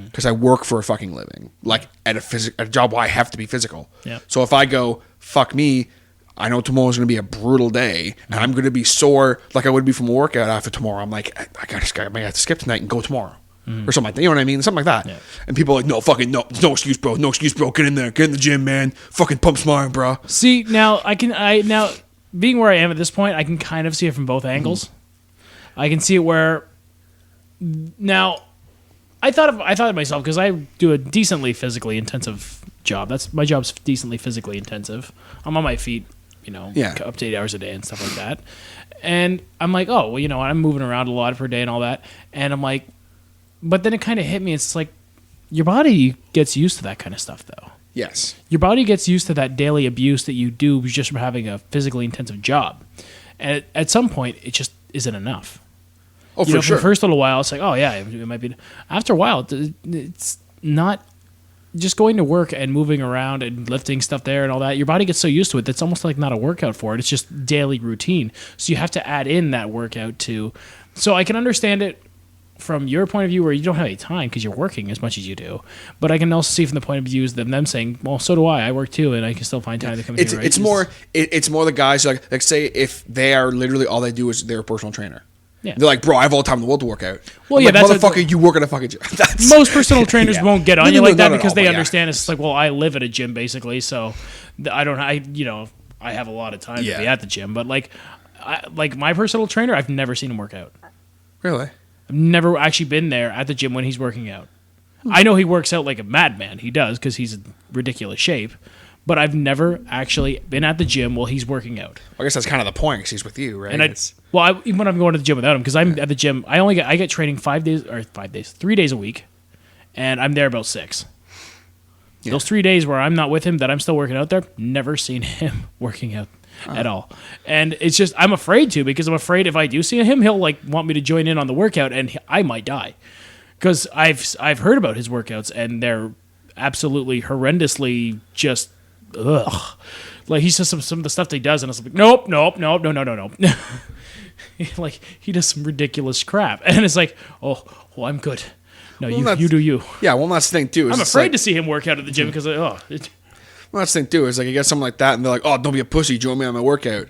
Because I work for a fucking living, like at a job where I have to be physical. Yeah. So if I go, fuck me, I know tomorrow's going to be a brutal day, and I'm going to be sore like I would be from a workout after tomorrow. I'm like, I might have to skip tonight and go tomorrow. Or something like that. You know what I mean? Something like that. Yeah. And people are like, no, fucking, no excuse, bro. No excuse, bro. Get in there. Get in the gym, man. Fucking pump smart, bro. See, now, now, being where I am at this point, I can kind of see it from both angles. I can see it where, now, I thought of myself, because I do a decently physically intensive job. My job's decently physically intensive. I'm on my feet, you know, up to 8 hours a day and stuff like that. And I'm like, oh, well, you know what? I'm moving around a lot per day and all that. And I'm like, but then it kind of hit me. It's like, your body gets used to that kind of stuff, though. Yes. Your body gets used to that daily abuse that you do just from having a physically intensive job. And at some point, it just isn't enough. Oh, you know, sure. For the first little while, it's like, oh, yeah, it might be. After a while, it's not just going to work and moving around and lifting stuff there and all that. Your body gets so used to it that's almost like not a workout for it. It's just daily routine. So you have to add in that workout too. So I can understand it from your point of view where you don't have any time because you're working as much as you do. But I can also see from the point of view of them saying, well, so do I. I work too, and I can still find time to come here. Right? It's more the guys like say if they are literally all they do is they're a personal trainer. Yeah. They're like, bro, I have all the time in the world to work out. Well, I'm yeah, like, motherfucker, you work at a fucking gym. Most personal trainers won't get on you like that because they but understand it's like, well, I live at a gym basically, so I have a lot of time to be at the gym. But like my personal trainer, I've never seen him work out. Really? I've never actually been there at the gym when he's working out. I know he works out like a madman. He does because he's in ridiculous shape. But I've never actually been at the gym while he's working out. I guess that's kind of the point because he's with you, right? And even when I'm going to the gym without him, because I'm at the gym, I get training 3 days a week, and I'm there about 6. Yeah. Those 3 days where I'm not with him, that I'm still working out there, never seen him working out at all. And it's just, I'm afraid to, because I'm afraid if I do see him, he'll like want me to join in on the workout, and I might die. Because I've heard about his workouts, and they're absolutely horrendously just, ugh. Like, he says some of the stuff that he does, and it's like, nope. Like, he does some ridiculous crap. And it's like, oh I'm good. No, you do you. Yeah, well, that's the thing, too. I'm afraid to see him work out at the gym because, well, that's the thing, too. Is like, you get something like that, and they're like, oh, don't be a pussy. Join me on my workout.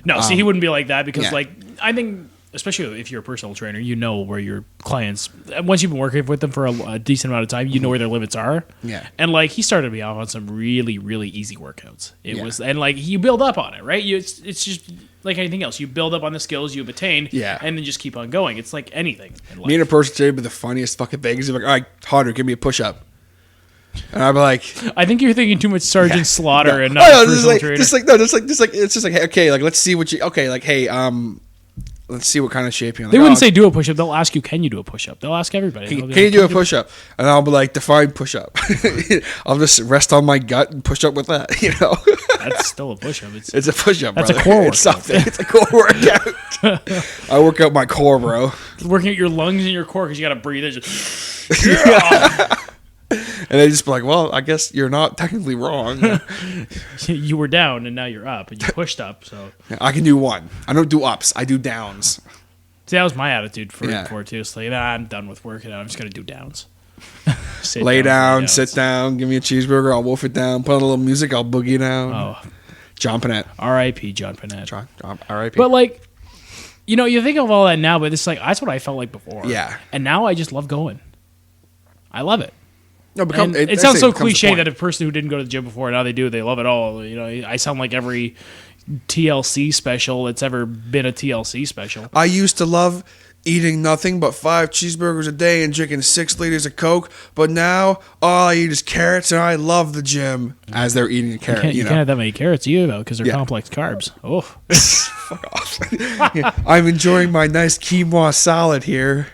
No, see, he wouldn't be like that because, like, I think, especially if you're a personal trainer, you know where your clients, once you've been working with them for a decent amount of time, you know where their limits are. Yeah. And like, he started me off on some really, really easy workouts. It was, and like, you build up on it, right? It's just like anything else. You build up on the skills you've attained, and then just keep on going. It's like anything in life. Me and a person today, but the funniest fucking thing is like, all right, Hodder, give me a push-up. And I'd be like, I think you're thinking too much Sergeant Slaughter and not personal trainer. It's just like, hey, okay, like, let's see what you, okay, like, hey, let's see what kind of shape you're in. They wouldn't say do a push-up. They'll ask you, can you do a push-up? They'll ask everybody. Can you do a push-up? And I'll be like, define push-up. I'll just rest on my gut and push up with that, you know? That's still a push-up. It's a push-up, That's brother. a core workout. It's something. It's a core workout. I work out my core, bro. Working out your lungs and your core because you got to breathe. It's just, and they just be like, well, I guess you're not technically wrong. You were down and now you're up and you pushed up. So I can do one. I don't do ups. I do downs. See, that was my attitude for it too. It's like, I'm done with working out. I'm just going to do downs. Lay down, sit down, give me a cheeseburger. I'll wolf it down. Put on a little music. I'll boogie down. Oh, John Panette. R.I.P. John Panette. R.I.P. But like, you know, you think of all that now, but it's like, that's what I felt like before. Yeah. And now I just love going. I love it. No, it sounds so cliche that a person who didn't go to the gym before, now they do, they love it all. You know, I sound like every TLC special that's ever been a TLC special. I used to love eating nothing but 5 cheeseburgers a day and drinking 6 liters of Coke, but now all I eat is carrots, and I love the gym as they're eating a carrot. You can't have that many carrots either, because they're complex carbs. Oh, fuck off! I'm enjoying my nice quinoa salad here.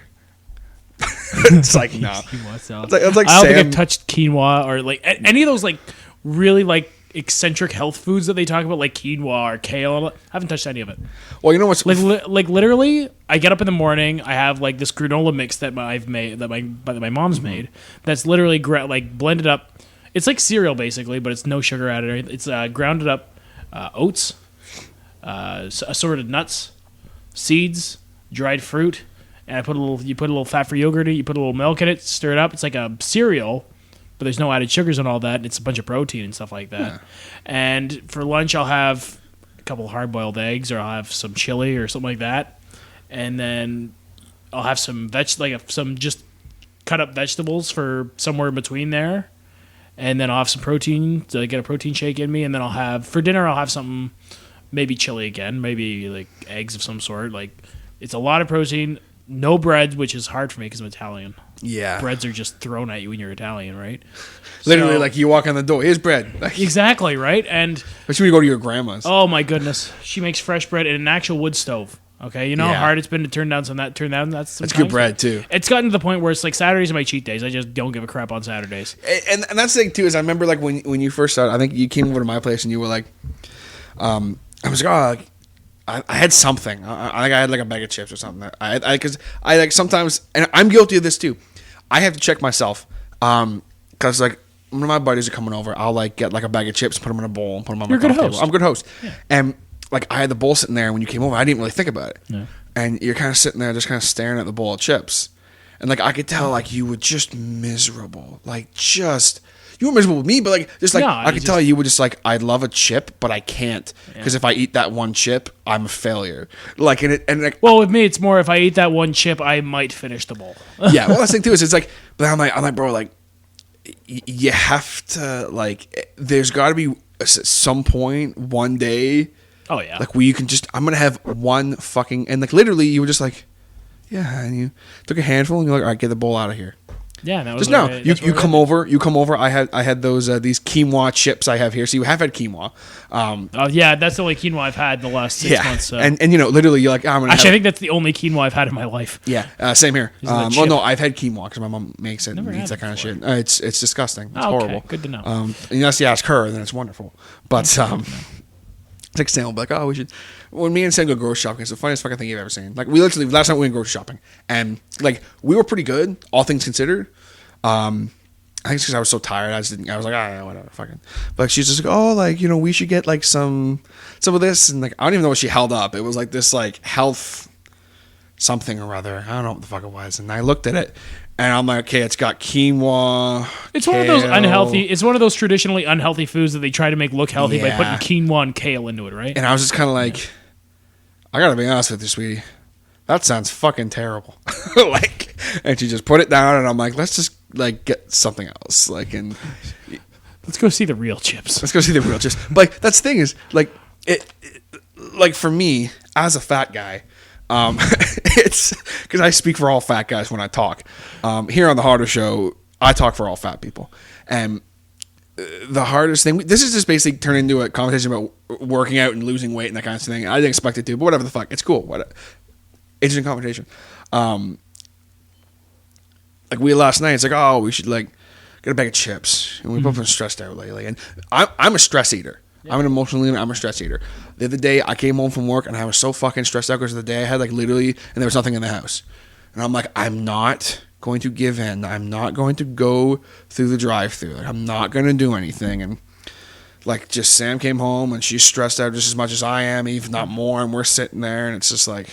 It's like, no. Quinoa salad. It's like I don't think I've touched quinoa or like any of those like really like eccentric health foods that they talk about, like quinoa or kale. I haven't touched any of it. Well, you know what's Like literally, I get up in the morning. I have like this granola mix that I've made that my mom's made. That's literally like blended up. It's like cereal basically, but it's no sugar added. It's grounded up oats, assorted nuts, seeds, dried fruit, and you put a little fat-free yogurt in it. You put a little milk in it, stir it up. It's like a cereal, but there's no added sugars and all that. It's a bunch of protein and stuff like that. Yeah. And for lunch, I'll have a couple of hard-boiled eggs, or I'll have some chili or something like that. And then I'll have some some just cut up vegetables for somewhere in between there. And then I'll have some protein to get a protein shake in me. And then for dinner, I'll have something, maybe chili again, maybe like eggs of some sort. Like, it's a lot of protein. No bread, which is hard for me because I'm Italian. Yeah. Breads are just thrown at you when you're Italian, right? Literally, like you walk in the door, here's bread. Like, Exactly, right? And especially when you go to your grandma's. oh my goodness, she makes fresh bread in an actual wood stove. Okay, you know how hard it's been to turn down that's That's good bread too. It's gotten to the point where it's like Saturdays are my cheat days. I just don't give a crap on Saturdays. And that's the thing too, is I remember like when you first started, I think you came over to my place and you were like, I was like, I had something. I think I had like a bag of chips or something. Because I like sometimes, and I'm guilty of this too. I have to check myself, because like when my buddies are coming over, I'll like get like a bag of chips, put them in a bowl, and put them on my coffee table. I'm a good host. Yeah. And like I had the bowl sitting there, and when you came over, I didn't really think about it. Yeah. And you're kind of sitting there, just kind of staring at the bowl of chips, and like I could tell like you were just miserable, like just. You were miserable with me, but like just like I could tell you were just like, I love a chip, but I can't because if I eat that one chip, I'm a failure. Like and like, well, with me, it's more if I eat that one chip, I might finish the bowl. Yeah, well, that's the thing too is it's like, but I'm like, bro, like you have to like, there's got to be some point one day. Oh yeah, like where you can just, I'm gonna have one fucking, and like literally, you were just like, yeah, and you took a handful and you're like, all right, get the bowl out of here. Yeah, that was just now. You come over. You come over. I had those these quinoa chips I have here. So you have had quinoa. Oh yeah, that's the only quinoa I've had in the last 6 months. So. And you know, literally, you're like, I'm gonna. Actually, I think that's the only quinoa I've had in my life. Yeah, same here. Well, no, I've had quinoa because my mom makes it and eats that kind of shit. It's disgusting. It's horrible. Good to know. Unless you ask her, then it's wonderful. But it's like Sam will be like, oh, we should. When me and Sam go grocery shopping, it's the funniest fucking thing you've ever seen. Like we literally last night we went grocery shopping, and like we were pretty good, all things considered. I think it's because I was so tired. I was like, ah, whatever, fucking. But she's just like, oh, like, you know, we should get like some of this, and like I don't even know what she held up. It was like this like health something or other. I don't know what the fuck it was. And I looked at it, and I'm like, okay, it's got quinoa. It's kale. one of those unhealthy. It's one of those traditionally unhealthy foods that they try to make look healthy by putting quinoa and kale into it, right? And I was just kind of like, I gotta be honest with you, sweetie. That sounds fucking terrible. Like, and she just put it down, and I'm like, let's just like get something else. Like, and let's go see the real chips. Let's go see the real chips. But like, that's the thing is, like, it like for me as a fat guy, it's because I speak for all fat guys when I talk. Here on the Hodder Show, I talk for all fat people, and the hardest thing. This is just basically turned into a conversation about working out and losing weight and that kind of thing. I didn't expect it to, but whatever the fuck, it's cool. What. Interesting conversation. Like we last night, it's like, oh, we should like get a bag of chips, and we've both been stressed out lately. And I'm a stress eater. Yeah. I'm an emotional eater. I'm a stress eater. The other day, I came home from work and I was so fucking stressed out because of the day I had, like literally, and there was nothing in the house. And I'm like, I'm not going to give in. I'm not going to go through the drive-thru. Like, I'm not going to do anything. And like, just Sam came home and she's stressed out just as much as I am, if not more. And we're sitting there, and it's just like,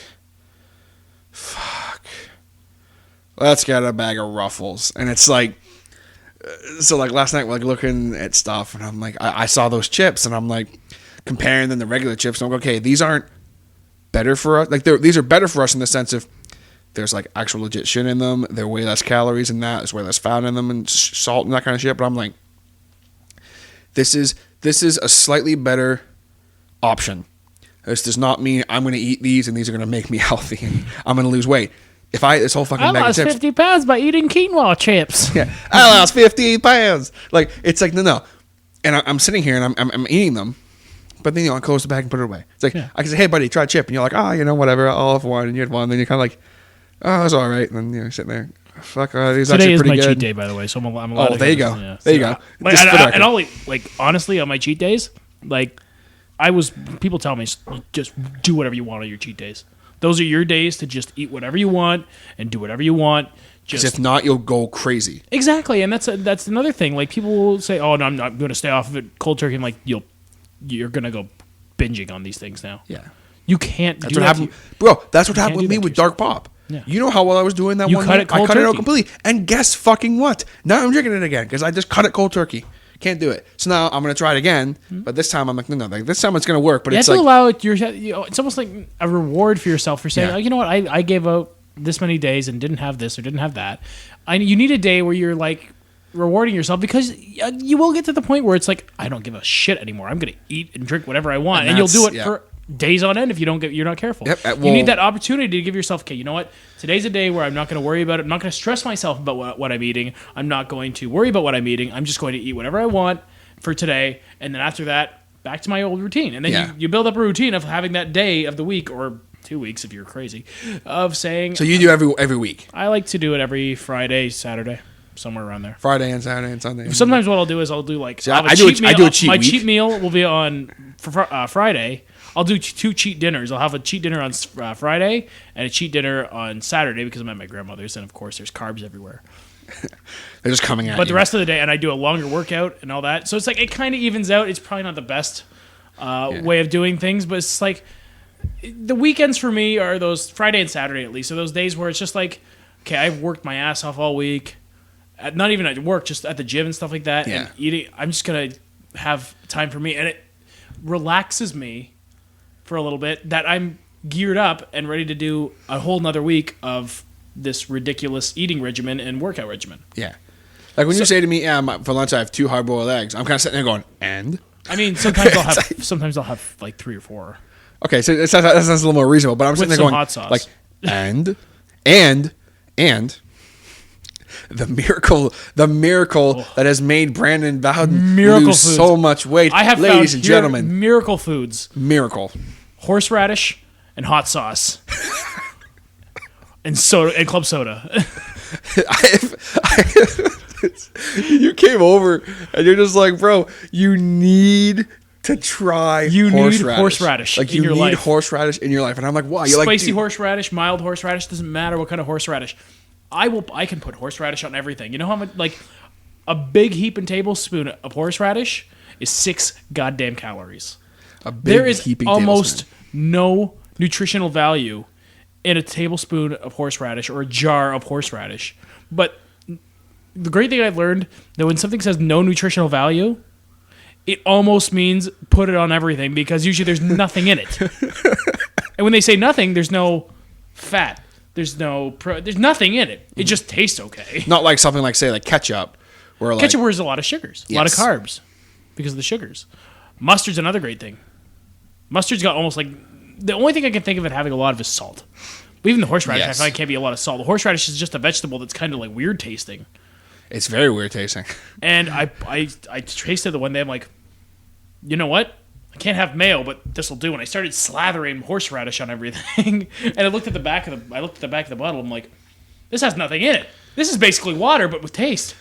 fuck, let's get a bag of Ruffles. And it's like, so like last night, like looking at stuff, and I'm like, I saw those chips, and I'm like comparing them to regular chips, and I'm like, okay, these aren't better for us. Like these are better for us in the sense of there's like actual legit shit in them. They're way less calories in that. There's way less fat in them and salt and that kind of shit. But I'm like, this is a slightly better option. This does not mean I'm going to eat these and these are going to make me healthy and I'm going to lose weight. If I eat this whole fucking bag of chips, I lost 50 pounds by eating quinoa chips. Yeah, I lost 50 pounds. Like, it's like, no. And I'm sitting here and I'm eating them, but then, you know, I close the bag and put it away. It's like, I can say, hey, buddy, try a chip. And you're like, you know, whatever, I'll have one. And you had one. And then you're kind of like, oh, that's all right. And then, you know, you're sitting there. Fuck, he's Today actually is pretty my good. cheat day, by the way, so I'm allowed to there you go. Yeah, There you go. Like, Just for the and I'll like honestly on my cheat days, like people tell me just do whatever you want on your cheat days. Those are your days to just eat whatever you want and do whatever you want. Because if not, you'll go crazy. Exactly, and that's another thing. Like people will say, "Oh, no, I'm not going to stay off of it cold turkey." I'm like, you're going to go binging on these things now. Yeah, you can't. That's what happened, bro. That's what happened with me with Dark Pop. Yeah. You know how well I was doing that You one cut year? it cold I cut it out turkey. completely. And guess fucking what? Now I'm drinking it again because I just cut it cold turkey. Can't do it. So now I'm going to try it again. But this time I'm like, no. Like, this time it's going to work. But You it's have to like, allow it. It's almost like a reward for yourself for saying, Yeah. oh, you know what, I gave out this many days and didn't have this or didn't have that. You need a day where you're like rewarding yourself because you will get to the point where it's like, I don't give a shit anymore. I'm going to eat and drink whatever I want, and you'll do it for days on end if you're not careful. Yep, you need that opportunity to give yourself, okay, you know what? Today's a day where I'm not going to worry about it. I'm not going to stress myself about what I'm eating. I'm not going to worry about what I'm eating. I'm just going to eat whatever I want for today, and then after that, back to my old routine. And then you build up a routine of having that day of the week, or 2 weeks if you're crazy, of saying. So you do every week? I like to do it every Friday, Saturday, somewhere around there. Friday and Saturday and Sunday. Sometimes what I'll do is I'll do like I do a cheat my week. cheat meal will be on Friday. I'll do 2 cheat dinners. I'll have a cheat dinner on Friday and a cheat dinner on Saturday because I'm at my grandmother's, and of course there's carbs everywhere. They're just coming at you. But the rest of the day, and I do a longer workout and all that. So it's like it kind of evens out. It's probably not the best way of doing things, but it's like the weekends for me are those Friday and Saturday at least. So those days where it's just like, okay, I've worked my ass off all week. Not even at work, just at the gym and stuff like that. Yeah. And eating, I'm just going to have time for me. And it relaxes me for a little bit that I'm geared up and ready to do a whole nother week of this ridiculous eating regimen and workout regimen. Yeah. Like when you say to me, for lunch I have 2 hard-boiled eggs, I'm kind of sitting there going, and? I mean, sometimes I'll have like 3 or 4. Okay, so that sounds a little more reasonable, but I'm sitting there some going, hot sauce. like, and the miracle that has made Brandon Bowden Miracle lose foods. so much weight. I have ladies found and gentlemen, miracle foods: miracle. horseradish and hot sauce, and soda and club soda. You came over and you're just like, bro, you need to try You need horseradish. horseradish Like in you your need life. horseradish in your life. And I'm like, why? You're Spicy like, horseradish, mild horseradish, doesn't matter what kind of horseradish. I can put horseradish on everything. You know how much, like, a big heaping tablespoon of horseradish is 6 goddamn calories. There is almost no nutritional value in a tablespoon of horseradish or a jar of horseradish. But the great thing I've learned, that when something says no nutritional value, it almost means put it on everything, because usually there's nothing in it. And when they say nothing, there's no fat. There's nothing in it. It just tastes okay. Not like something like, say, like ketchup. Where like, Ketchup has a lot of sugars, a lot of Yes. carbs because of the sugars. Mustard's another great thing. Mustard's got almost like, the only thing I can think of it having a lot of is salt. But even the horseradish, Yes. I find can't be a lot of salt. The horseradish is just a vegetable that's kind of like weird tasting. It's very weird tasting. And I tasted the one day. I'm like, you know what? I can't have mayo, but this will do. And I started slathering horseradish on everything. And I looked at the back of the bottle. I'm like, this has nothing in it. This is basically water, but with taste.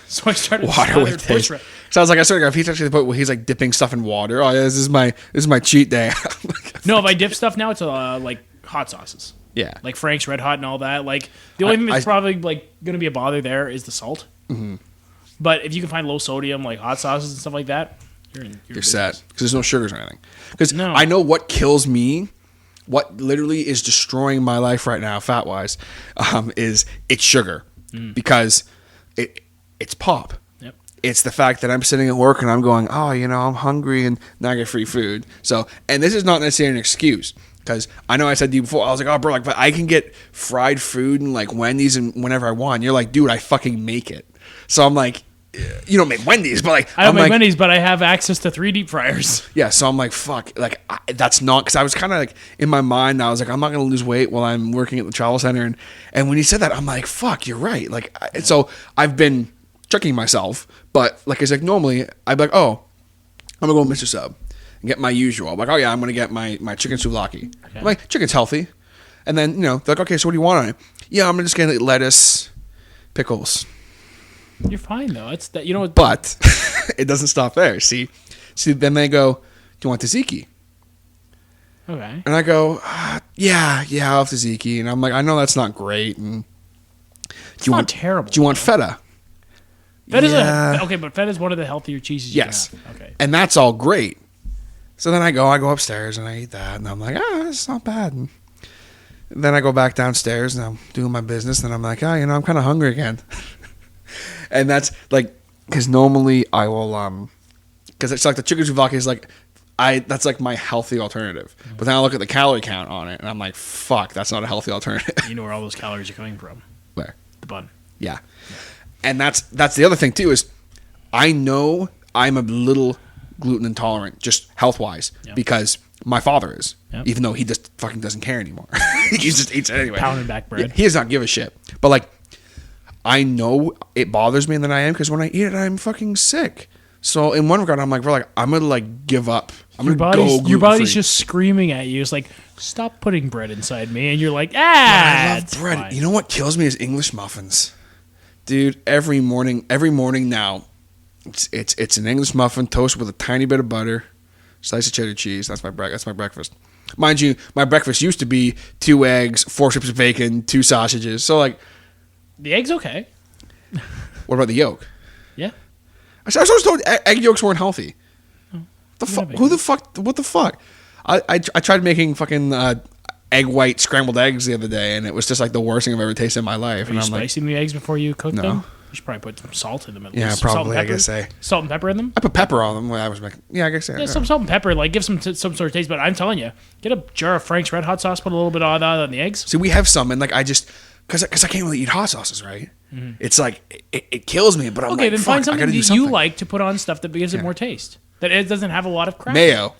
So I started Water with taste. horseradish. Sounds like I started. If he's actually the point where he's like dipping stuff in water. Oh, yeah, this is my cheat day. No, if I dip stuff now, it's like hot sauces. Yeah. Like Frank's Red Hot and all that. Like the only thing that's probably like going to be a bother there is the salt. Mm-hmm. But if you can find low sodium like hot sauces and stuff like that, you're set because there's no sugars or anything. Because No. I know what kills me, what literally is destroying my life right now, fat wise, is it's sugar because it's pop. Yep. It's the fact that I'm sitting at work and I'm going, oh, I'm hungry and now I get free food. So, and this is not necessarily an excuse. Because I know I said to you before, I was like, oh, bro, like, but I can get fried food and like Wendy's and whenever I want. And you're like, dude, I fucking make it. So I'm like, you don't make Wendy's, but like, I don't I'm make like, Wendy's, but I have access to 3 deep fryers. yeah. So I'm like, fuck, like that's not, because I was kind of like in my mind, I was like, I'm not gonna lose weight while I'm working at the travel center. And when he said that, I'm like, fuck, you're right. Like, so I've been tricking myself, but like it's like normally I'd be like, oh, I'm gonna go to Mr. Sub. Get my usual. I'm like, oh yeah, I'm gonna get my chicken souvlaki. Okay. I'm like, chicken's healthy. And then they're like, okay, so what do you want on it? Yeah, I'm just gonna get lettuce Pickles. You're fine though. It's that, you know. But it doesn't stop there. See, then they go, "Do you want tzatziki?" Okay. And I go, "Yeah, I'll have tzatziki." And I'm like, "I know that's not great." And It's not terrible. Do you want feta? Feta okay, but feta is one of the healthier cheeses. Yes. You can have. Okay. And that's all great. So then I go upstairs and I eat that, and I'm like, it's not bad. And then I go back downstairs and I'm doing my business, and I'm like, I'm kind of hungry again. And that's like, because normally I will, because it's like the chicken souvlaki is like, that's like my healthy alternative. Mm-hmm. But then I look at the calorie count on it, and I'm like, fuck, that's not a healthy alternative. You know where all those calories are coming from? Where? The bun. Yeah. And that's the other thing too, is I know I'm a little gluten intolerant, just health wise, because my father is, even though he just fucking doesn't care anymore. He just eats it anyway. Pounding back bread. He does not give a shit. But like, I know it bothers me, and then I am, because when I eat it, I'm fucking sick. So in one regard, I'm like, bro, like I'm gonna like give up. Your body's just screaming at you. It's like, stop putting bread inside me, and you're like, I love bread. Fine. You know what kills me is English muffins, dude. Every morning now, it's an English muffin toasted with a tiny bit of butter, slice of cheddar cheese. That's my breakfast. Mind you, my breakfast used to be 2 eggs, 4 strips of bacon, 2 sausages. So like, the egg's okay. What about the yolk? Yeah. I was always told egg yolks weren't healthy. Who the fuck? What the fuck? I tried making fucking egg white scrambled eggs the other day, and it was just like the worst thing I've ever tasted in my life. Are you spicing the eggs before you cook them? You should probably put some salt in them at least. Yeah, probably. I guess salt and pepper in them. I put pepper on them when I was making. Yeah, I guess. Yeah, some salt and pepper, like give some sort of taste. But I'm telling you, get a jar of Frank's Red Hot sauce, put a little bit of that on the eggs. See, we have some, and like I just because I can't really eat hot sauces, right? Mm-hmm. It's like it kills me. But I'm okay, like, then fuck, find something that you like to put on stuff that gives it more taste. That it doesn't have a lot of crap. Mayo.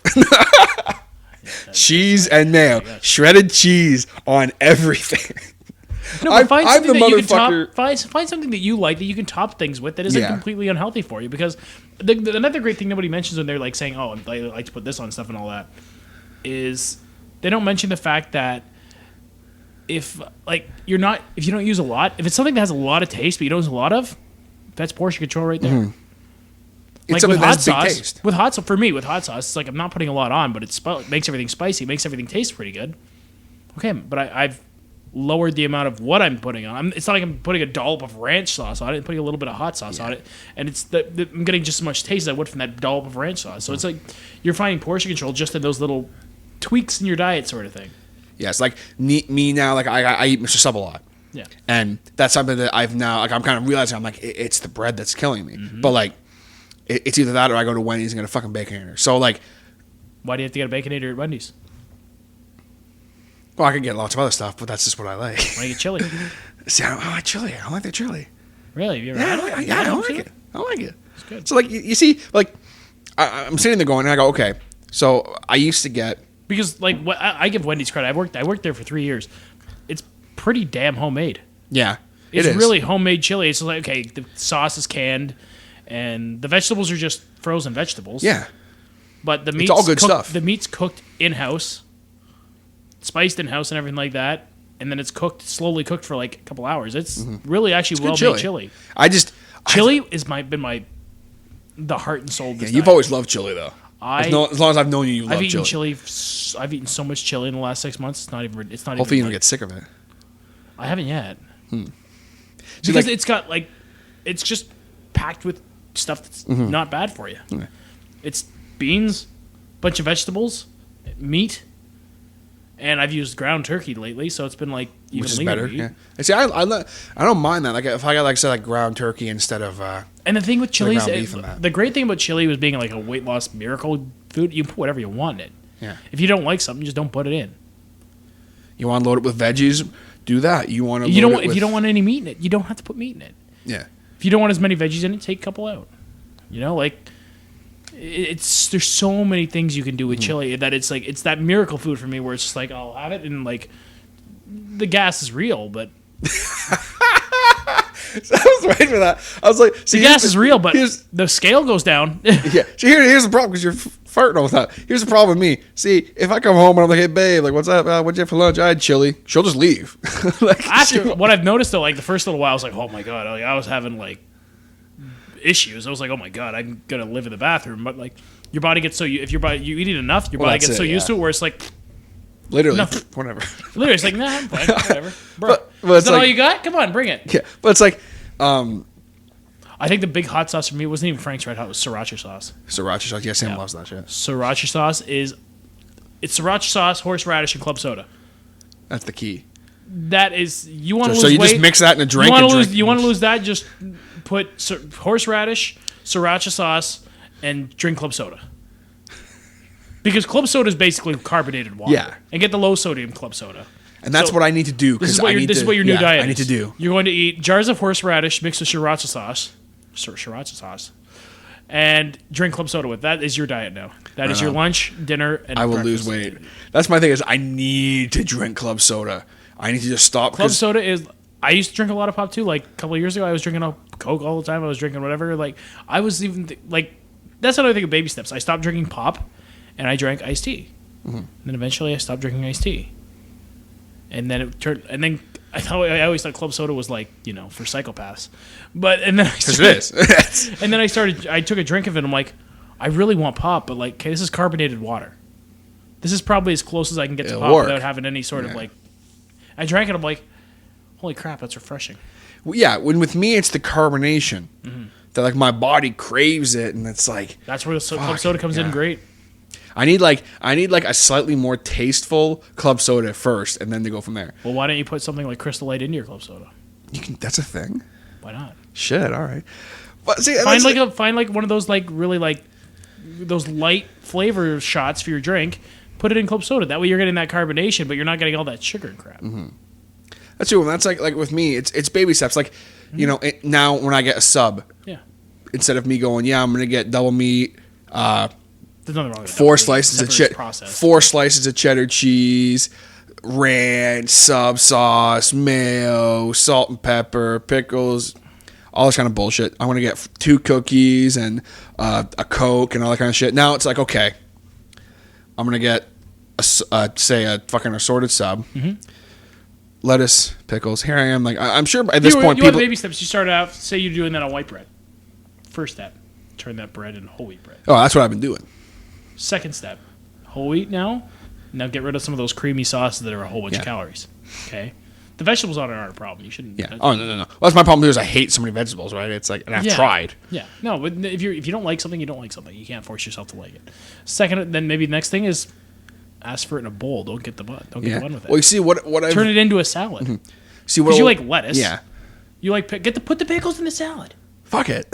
Cheese and mayo. Shredded cheese on everything. No, but find something that you can top. Find something that you like that you can top things with that isn't completely unhealthy for you. Because another great thing nobody mentions when they're like saying, "Oh, I like to put this on stuff and all that," is they don't mention the fact that if you don't use a lot, if it's something that has a lot of taste but you don't use a lot of, that's portion control right there. Mm-hmm. It's like with hot sauce, taste. with hot sauce, it's like I'm not putting a lot on, but it makes everything spicy, makes everything taste pretty good. Okay, but I've lowered the amount of what I'm putting on. It's not like I'm putting a dollop of ranch sauce on it and putting a little bit of hot sauce on it, and I'm getting just as much taste as I would from that dollop of ranch sauce. So it's like you're finding portion control just in those little tweaks in your diet, sort of thing. Yes, like me now, like I eat Mr. Sub a lot. Yeah, and that's something that I've now I'm kind of realizing. I'm like, it's the bread that's killing me. Mm-hmm. But like, it's either that or I go to Wendy's and get a fucking Baconator. So like, why do you have to get a Baconator at Wendy's? Well, I could get lots of other stuff, but that's just what I like. Why do you get chili? See, I don't like chili. I don't like the chili. Really? Have you ever had it? Yeah, I don't like it. I don't like it. It's good. So like, you see, like, I'm sitting there going, and I go, okay. So I used to get because like I give Wendy's credit. I worked there for 3 years. It's pretty damn homemade. Yeah, it's really homemade chili. It's like, okay, the sauce is canned, and the vegetables are just frozen vegetables. Yeah, but the meat's all good stuff. The meat's cooked in house, spiced in house, and everything like that. And then it's slowly cooked for like a couple hours. It's really actually well-made chili. Chili has been the heart and soul of this diet. You've always loved chili though. As long as I've known you, I've eaten chili. I've eaten so much chili in the last 6 months. It's not. Hopefully, you don't get sick of it. I haven't yet. Because it's got it's just packed with stuff that's not bad for you. Okay. It's beans, bunch of vegetables, meat, and I've used ground turkey lately, so it's been like even which is leaner better. meat. Yeah. And see, I don't mind that. Like if I got like ground turkey instead of. And the thing with chili is, the great thing about chili was being like a weight loss miracle food. You put whatever you want in it. Yeah. If you don't like something, just don't put it in. You want to load it with veggies? Do that. You want to. If you don't want any meat in it, you don't have to put meat in it. Yeah. If you don't want as many veggies in it, take a couple out. You know, like there's so many things you can do with chili that it's like it's that miracle food for me where it's just like I'll have it and like the gas is real, but. So I was waiting for that. I was like, the gas is real, but the scale goes down. Yeah. So here's the problem because you're farting all the time. Here's the problem with me. See, if I come home and I'm like, hey, babe, like, what's up? What'd you have for lunch? I had chili. She'll just leave. Like, After what I've noticed though, like the first little while, I was like, oh my god, like, I was having like issues. I was like, oh my god, I'm gonna live in the bathroom. But like, your body gets so if you eat it enough, your body gets so used to it where it's like. Literally, nothing. Whatever. Literally, it's like, nah, I'm fine, whatever. Bro, but is that all you got? Come on, bring it. Yeah, but it's like, I think the big hot sauce for me wasn't even Frank's Red Hot, it was sriracha sauce. Sriracha sauce. Yeah, Sam loves that shit. Sriracha sauce it's sriracha sauce, horseradish, and club soda. That's the key. That is, you want to lose weight. So you weight, just mix that in a drink. You want to lose that, just put horseradish, sriracha sauce, and drink club soda. Because club soda is basically carbonated water. Yeah. And get the low sodium club soda. And that's what I need to do. This is what your new diet is. I need to do. You're going to eat jars of horseradish mixed with sriracha sauce, and drink club soda with. That is your diet now. That is your lunch, dinner, and I will lose weight. That's my thing is I need to drink club soda. I need to just stop. Club soda is... I used to drink a lot of pop too. Like a couple of years ago, I was drinking Coke all the time. I was drinking whatever. Like I was even... that's another thing of baby steps. I stopped drinking pop, and I drank iced tea. Mm-hmm. And then eventually I stopped drinking iced tea. And then it turned... And then I always thought club soda was like, for psychopaths. And then because it is. And then I took a drink of it and I'm like, I really want pop, but like, okay, this is carbonated water. This is probably as close as I can get to pop without having any sort of like... I drank it, I'm like, holy crap, that's refreshing. Well, yeah, with me it's the carbonation. Mm-hmm. That like my body craves it and it's like... That's where the club soda comes in great. I need like a slightly more tasteful club soda first, and then to go from there. Well, why don't you put something like Crystal Light into your club soda? That's a thing. Why not? Shit. All right. But see, find one of those like really like those light flavor shots for your drink. Put it in club soda. That way you're getting that carbonation, but you're not getting all that sugar and crap. Mm-hmm. That's true. And that's like with me, it's baby steps. Like now when I get a sub, instead of me going, I'm gonna get double meat. There's nothing wrong with four slices of cheddar cheese, ranch, sub sauce, mayo, salt and pepper, pickles, all this kind of bullshit. I want to get 2 cookies and a Coke and all that kind of shit. Now it's like, okay, I'm gonna get a fucking assorted sub, lettuce, pickles. Here I am, like I'm sure at this point, people baby steps. You start out, say you're doing that on white bread. First step, turn that bread into whole wheat bread. Oh, that's what I've been doing. Second step, whole wheat now. Now get rid of some of those creamy sauces that are a whole bunch of calories. Okay, the vegetables aren't a problem. You shouldn't. Yeah. Oh no. Well, that's my problem too. Is I hate so many vegetables, right? It's like, and I've tried. Yeah. No, but if you don't like something, you don't like something. You can't force yourself to like it. Second, then maybe the next thing is ask for it in a bowl. Don't get the bun. Don't get the bun with it. Well, you see what I turn it into a salad. Mm-hmm. See what because you like lettuce. Yeah. You like put the pickles in the salad. Fuck it.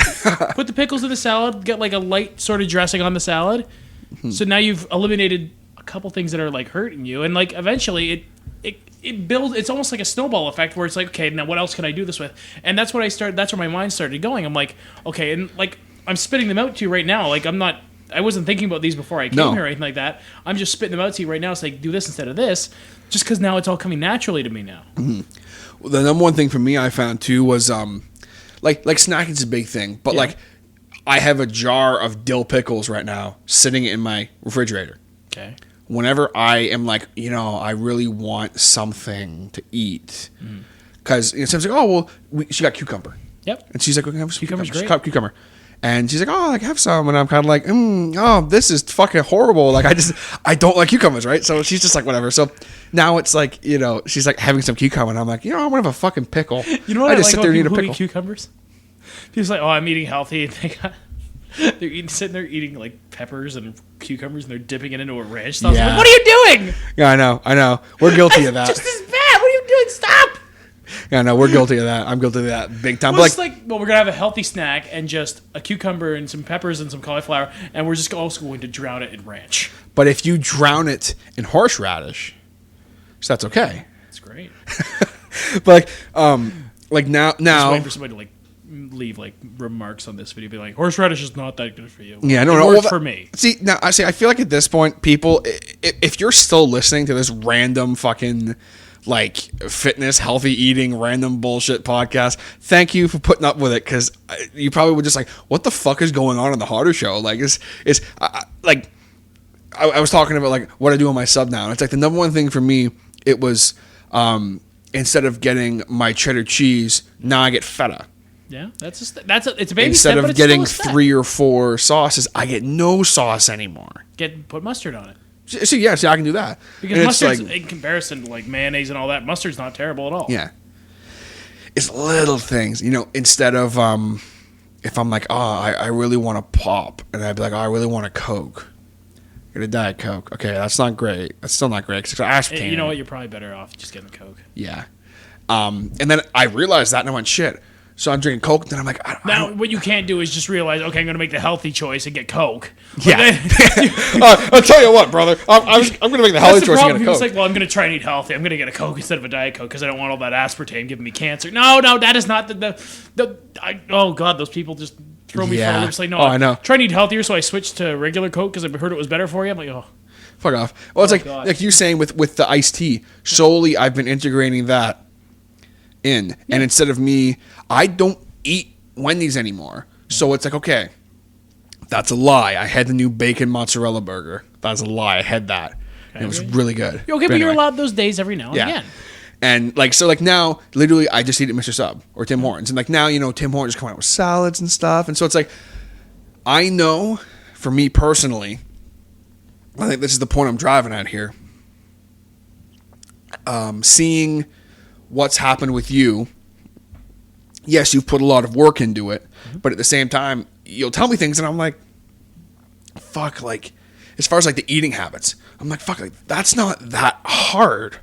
Put the pickles in the salad. Get like a light sort of dressing on the salad. Mm-hmm. So now you've eliminated a couple things that are like hurting you, and like eventually it builds. It's almost like a snowball effect where it's like, okay, now what else can I do this with? And that's what that's where my mind started going. I'm like, okay, and like I'm spitting them out to you right now. Like I wasn't thinking about these before I came here or anything like that. I'm just spitting them out to you right now. It's like, do this instead of this, just because now it's all coming naturally to me now. Mm-hmm. Well, the number one thing for me I found too was like snacking is a big thing, but like I have a jar of dill pickles right now sitting in my refrigerator. Okay. Whenever I am like, I really want something to eat, because Sam's like, oh well, she got cucumber. Yep. And she's like, we can have some cucumber. Cucumber. And she's like, oh, like have some, and I'm kind of like, this is fucking horrible. Like I don't like cucumbers, right? So she's just like, whatever. So now it's like, she's like having some cucumber, and I'm like, I want to have a fucking pickle. You know what I just sit there and eat a pickle. Eat cucumbers. People's like, oh, I'm eating healthy. They're sitting there eating like peppers and cucumbers, and they're dipping it into a ranch sauce. Yeah. Like, what are you doing? Yeah, I know. We're guilty of that. Just as bad. What are you doing? Stop. Yeah, no, we're guilty of that. I'm guilty of that big time. Well, it's like, we're gonna have a healthy snack and just a cucumber and some peppers and some cauliflower, and we're just also going to drown it in ranch. But if you drown it in horseradish, so that's okay. That's great. But like now, just waiting for somebody to like leave like remarks on this video, be like, horseradish is not that good for you. Yeah, no, it works for me. See, now I feel like at this point, people, if you're still listening to this random fucking like fitness, healthy eating, random bullshit podcast, thank you for putting up with it, because you probably would just like, what the fuck is going on the Hodder Show? Like, it's like I was talking about like what I do on my sub now. And it's like the number one thing for me, it was instead of getting my cheddar cheese, now I get feta. Yeah, it's a baby Instead step, of but it's getting still a step. 3 or 4 sauces, I get no sauce anymore. Put mustard on it. See, I can do that. Because And mustard's, it's like, in comparison to like mayonnaise and all that, mustard's not terrible at all. yeah, it's little things, instead of if I'm like, I really want a pop, and I'd be like, I really want a Coke. Get a Diet Coke. Okay, that's not great. That's still not great. Aspartame. You know what? You're probably better off just getting a Coke. Yeah. And then I realized that, and I went, shit. So I'm drinking Coke, and then I'm like, Now, what you can't do is just realize, okay, I'm going to make the healthy choice and get Coke. But yeah. then- I'll tell you what, brother. I'm going to make the healthy That's the choice and problem. get a It's Coke. like, well, I'm going to try and eat healthy. I'm going to get a Coke instead of a Diet Coke because I don't want all that aspartame giving me cancer. No, that is not oh, God, those people just throw me for a loop. It's like, no, I know. Try and eat healthier, so I switched to regular Coke because I heard it was better for you. I'm like, oh. Fuck off. Well, it's God. like you saying with the iced tea. Solely, I've been integrating that in. Yeah. And instead of I don't eat Wendy's anymore. So it's like, okay, that's a lie. I had the new bacon mozzarella burger. That's a lie. I had that. And it was really good. Okay, but you're allowed those days every now and again. And like now, literally, I just eat at Mr. Sub or Tim Hortons. And like now, Tim Hortons coming out with salads and stuff. And so it's like, I know for me personally, I think this is the point I'm driving at here. Seeing what's happened with you. Yes, you've put a lot of work into it, but at the same time, you'll tell me things, and I'm like, fuck, like, as far as like the eating habits, I'm like, fuck, like, that's not that hard.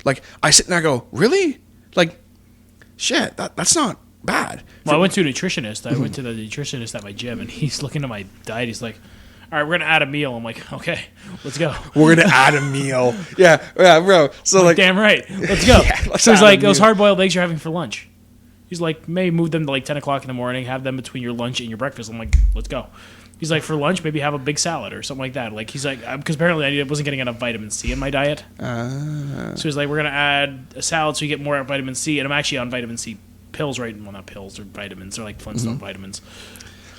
Like, I sit and I go, really? Like, shit, that's not bad. Well, I went to a nutritionist. I went to the nutritionist at my gym, and he's looking at my diet. He's like, all right, we're going to add a meal. I'm like, okay, let's go. We're going to add a meal. Yeah, bro. So, like, damn right. Let's go. Yeah, so he's like, those hard-boiled eggs you're having for lunch. He's like, maybe move them to like 10 o'clock in the morning, have them between your lunch and your breakfast. I'm like, let's go. He's like, for lunch, maybe have a big salad or something like that. Like, he's like, because apparently I wasn't getting enough vitamin C in my diet. So he's like, we're going to add a salad so you get more vitamin C. And I'm actually on vitamin C pills right now. Well, not pills, they're vitamins. They're like Flintstone vitamins.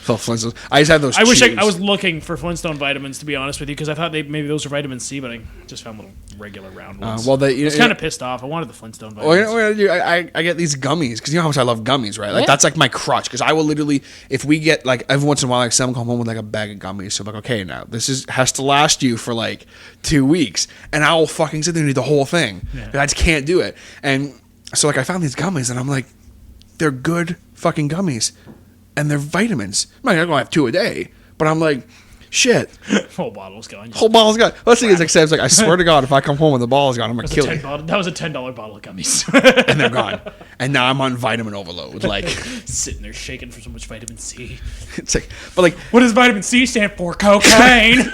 Flintstones. I just had those. I wish I was looking for Flintstone vitamins, to be honest with you, because I thought maybe those were vitamin C, but I just found little regular round ones. I was kind of pissed off. I wanted the Flintstone vitamins. Well, I get these gummies because you know how much I love gummies, right? Like that's like my crutch because I will literally, if we get like every once in a while, like someone come home with like a bag of gummies, so I'm like, okay, now this has to last you for like 2 weeks, and I will fucking sit there and eat the whole thing. Yeah. I just can't do it, and so like I found these gummies, and I'm like, they're good fucking gummies. And they're vitamins. I'm not going to have 2 a day, but I'm like, shit. Whole bottle's gone. Whole bottle's gone. Let's see, it's like, I swear to God, if I come home with the bottle's gone, I'm going to kill you. That was a $10 bottle of gummies. And they're gone. And now I'm on vitamin overload. Like sitting there shaking for so much vitamin C. It's like, but like, what does vitamin C stand for? Cocaine.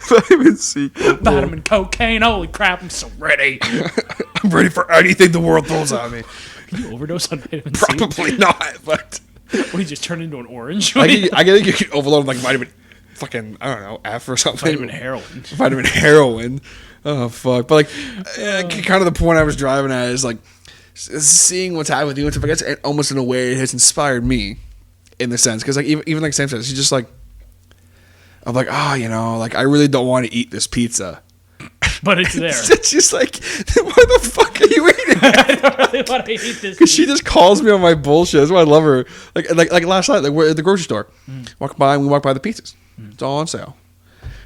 Vitamin C. Vitamin cocaine. Holy crap, I'm so ready. I'm ready for anything the world throws at me. Can you overdose on vitamin C? Probably not, but... What, you just turn into an orange? I think you could overload like vitamin fucking, I don't know, F or something. Vitamin heroin. Vitamin heroin. Oh, fuck. But like, kind of the point I was driving at is like, seeing what's happening with you and stuff, I guess almost in a way it has inspired me in the sense. Because like, even like Sam says, he's just like, I'm like, like I really don't want to eat this pizza. But it's there. It's just like, why the fuck are you eating it? I don't really want to eat this. Because she just calls me on my bullshit. That's why I love her. Like last night, like we're at the grocery store. We walk by the pizzas. It's all on sale.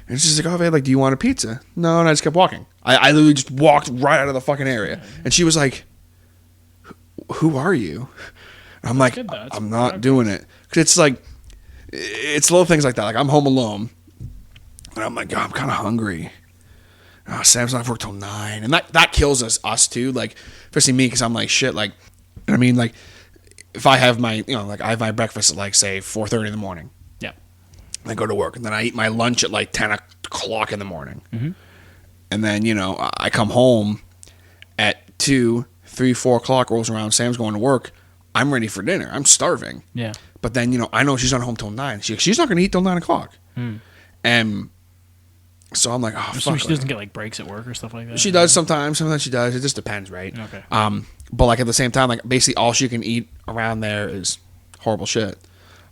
And she's like, oh, babe, like, do you want a pizza? No, and I just kept walking. I literally just walked right out of the fucking area. And she was like, who are you? And I'm like, I'm not doing it. Because it's like, it's little things like that. Like, I'm home alone. And I'm like, I'm kind of hungry. Oh, Sam's not work till 9, and that kills us too. Like, especially me, because I'm like shit. Like, I mean, like, if I have my, I have my breakfast at like say 4:30 in the morning. Yeah. And I go to work, and then I eat my lunch at like 10 o'clock in the morning, and then I come home at 2, 3, 4 o'clock rolls around. Sam's going to work. I'm ready for dinner. I'm starving. Yeah. But then I know she's not home till 9. She's not going to eat till 9 o'clock. And so I'm like, oh, fuck. So she doesn't get like breaks at work or stuff like that? She does sometimes. Sometimes she does. It just depends, right? Okay. But like at the same time, like basically all she can eat around there is horrible shit.